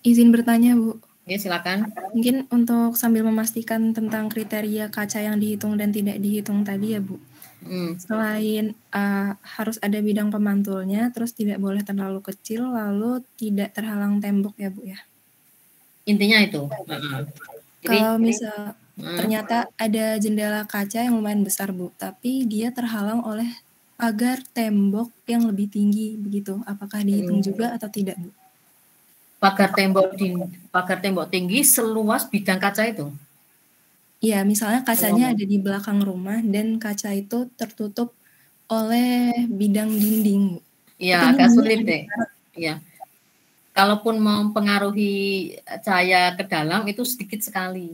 Izin bertanya, Bu. Ya, silakan. Mungkin untuk sambil memastikan tentang kriteria kaca yang dihitung dan tidak dihitung tadi ya, Bu. Selain harus ada bidang pemantulnya, terus tidak boleh terlalu kecil, lalu tidak terhalang tembok ya, Bu ya. Intinya itu. Kalau misal ternyata ada jendela kaca yang lumayan besar, Bu, tapi dia terhalang oleh pagar tembok yang lebih tinggi begitu. Apakah dihitung juga atau tidak, Bu? Pagar tembok tinggi seluas bidang kaca itu. Iya, misalnya kacanya ada di belakang rumah dan kaca itu tertutup oleh bidang dinding. Iya, agak sulit deh. Iya. Kalaupun mau mempengaruhi cahaya ke dalam itu sedikit sekali.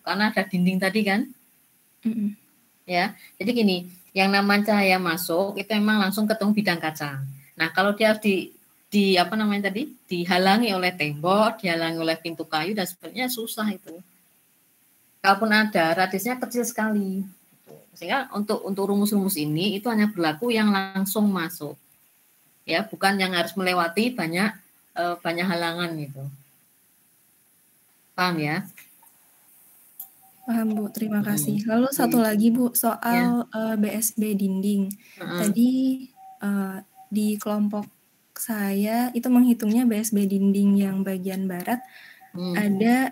Karena ada dinding tadi kan. Ya, jadi gini, yang namanya cahaya masuk itu memang langsung ketemu bidang kaca. Nah, kalau dia dihalangi oleh tembok, dihalangi oleh pintu kayu dan sebagainya susah itu. Kalaupun ada, radiusnya kecil sekali. Sehingga untuk rumus-rumus ini itu hanya berlaku yang langsung masuk. Ya, bukan yang harus melewati banyak halangan gitu. Paham ya? Paham, Bu. Terima kasih. Lalu satu lagi, Bu, soal BSB dinding. Tadi di kelompok saya itu menghitungnya BSB dinding yang bagian barat ada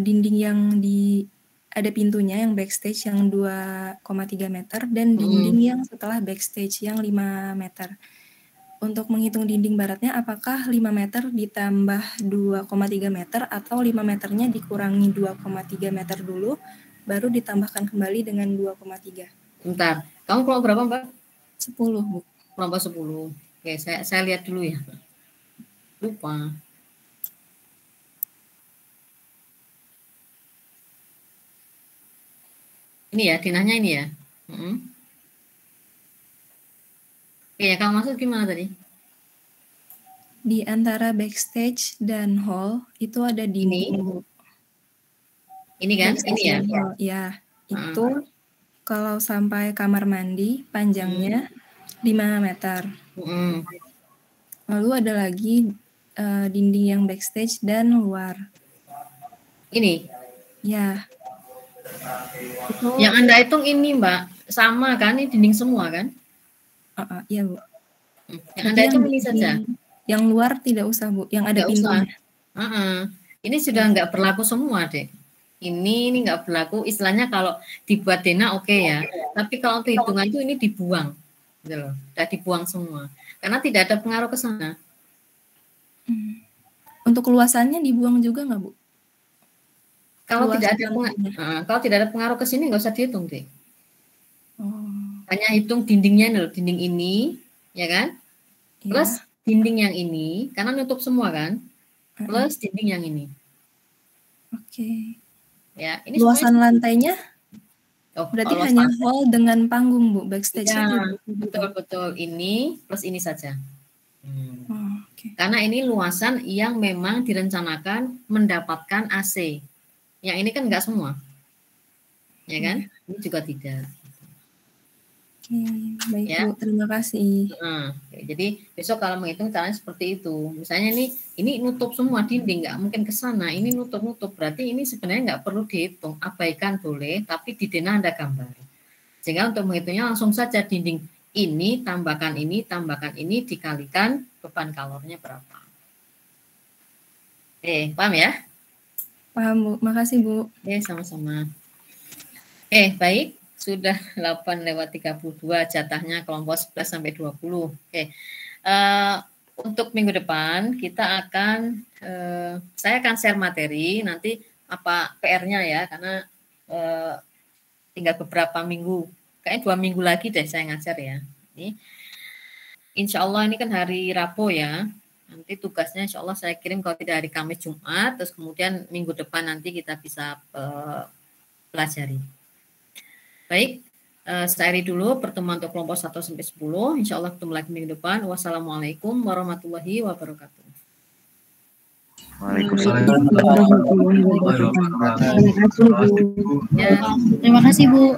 dinding yang ada pintunya yang backstage yang 2,3 meter dan dinding yang setelah backstage yang 5 meter. Untuk menghitung dinding baratnya apakah 5 meter ditambah 2,3 meter atau 5 meternya dikurangi 2,3 meter dulu baru ditambahkan kembali dengan 2,3? Bentar, kamu kelompok berapa, Mbak? 10, Bu. Kelompok 10. Oke, saya lihat dulu ya. Lupa. Ini ya, dinahnya ini ya. Oke, ya, kamu maksud gimana tadi? Di antara backstage dan hall itu ada dinding. Ini kan? Ini ya? Ya, itu kalau sampai kamar mandi panjangnya 5 meter. Lalu ada lagi dinding yang backstage dan luar. Ini? Ya. Itu, yang Anda hitung ini, Mbak, sama kan? Ini dinding semua kan? Iya, Bu. Yang Anda hitung ini saja. Yang luar tidak usah, Bu. Yang ada pintunya. Ini sudah nggak berlaku semua, Dek. Ini nggak berlaku. Istilahnya kalau dibuat denah oke ya. Tapi kalau untuk hitungan itu ini dibuang. Gitu loh. Sudah dibuang semua. Karena tidak ada pengaruh ke sana. Untuk luasannya dibuang juga nggak, Bu? Kalau tidak ada pengaruh ke sini nggak usah dihitung, Dek. Hanya hitung dindingnya loh, dinding ini, ya kan? Plus dinding yang ini, karena nutup semua kan, plus dinding yang ini. Oke. Ya, ini luasan lantainya berarti luasan hanya hall dengan panggung, Bu, backstage ya, itu. Betul. Ini plus ini saja. Okay. Karena ini luasan yang memang direncanakan mendapatkan AC. Yang ini kan enggak semua. Ya kan? Ini juga tidak. Oke, baik ya. Bu, terima kasih. Jadi besok kalau menghitung caranya seperti itu. Misalnya ini nutup semua dinding, nggak mungkin ke sana. Ini nutup. Berarti ini sebenarnya nggak perlu dihitung. Abaikan boleh, tapi di denah Anda gambar. Sehingga untuk menghitungnya langsung saja dinding ini tambahkan ini dikalikan beban kalornya berapa. Paham ya? Paham, Bu. Makasih, Bu. Sama-sama. Baik. Sudah 8:32 jatahnya kelompok 11 sampai 20. Untuk minggu depan kita akan saya akan share materi nanti apa PR-nya ya, karena tinggal beberapa minggu, kayaknya 2 minggu lagi deh saya ngajar ya. Ini insya Allah ini kan hari Rabu ya. Nanti tugasnya insya Allah saya kirim kalau tidak hari Kamis Jumat, terus kemudian minggu depan nanti kita bisa pelajari. Baik, saya akhiri dulu pertemuan untuk kelompok 1 sampai 10. Insya Allah ketemu lagi minggu depan. Wassalamualaikum warahmatullahi wabarakatuh. Waalaikumsalam. Terima kasih, Bu.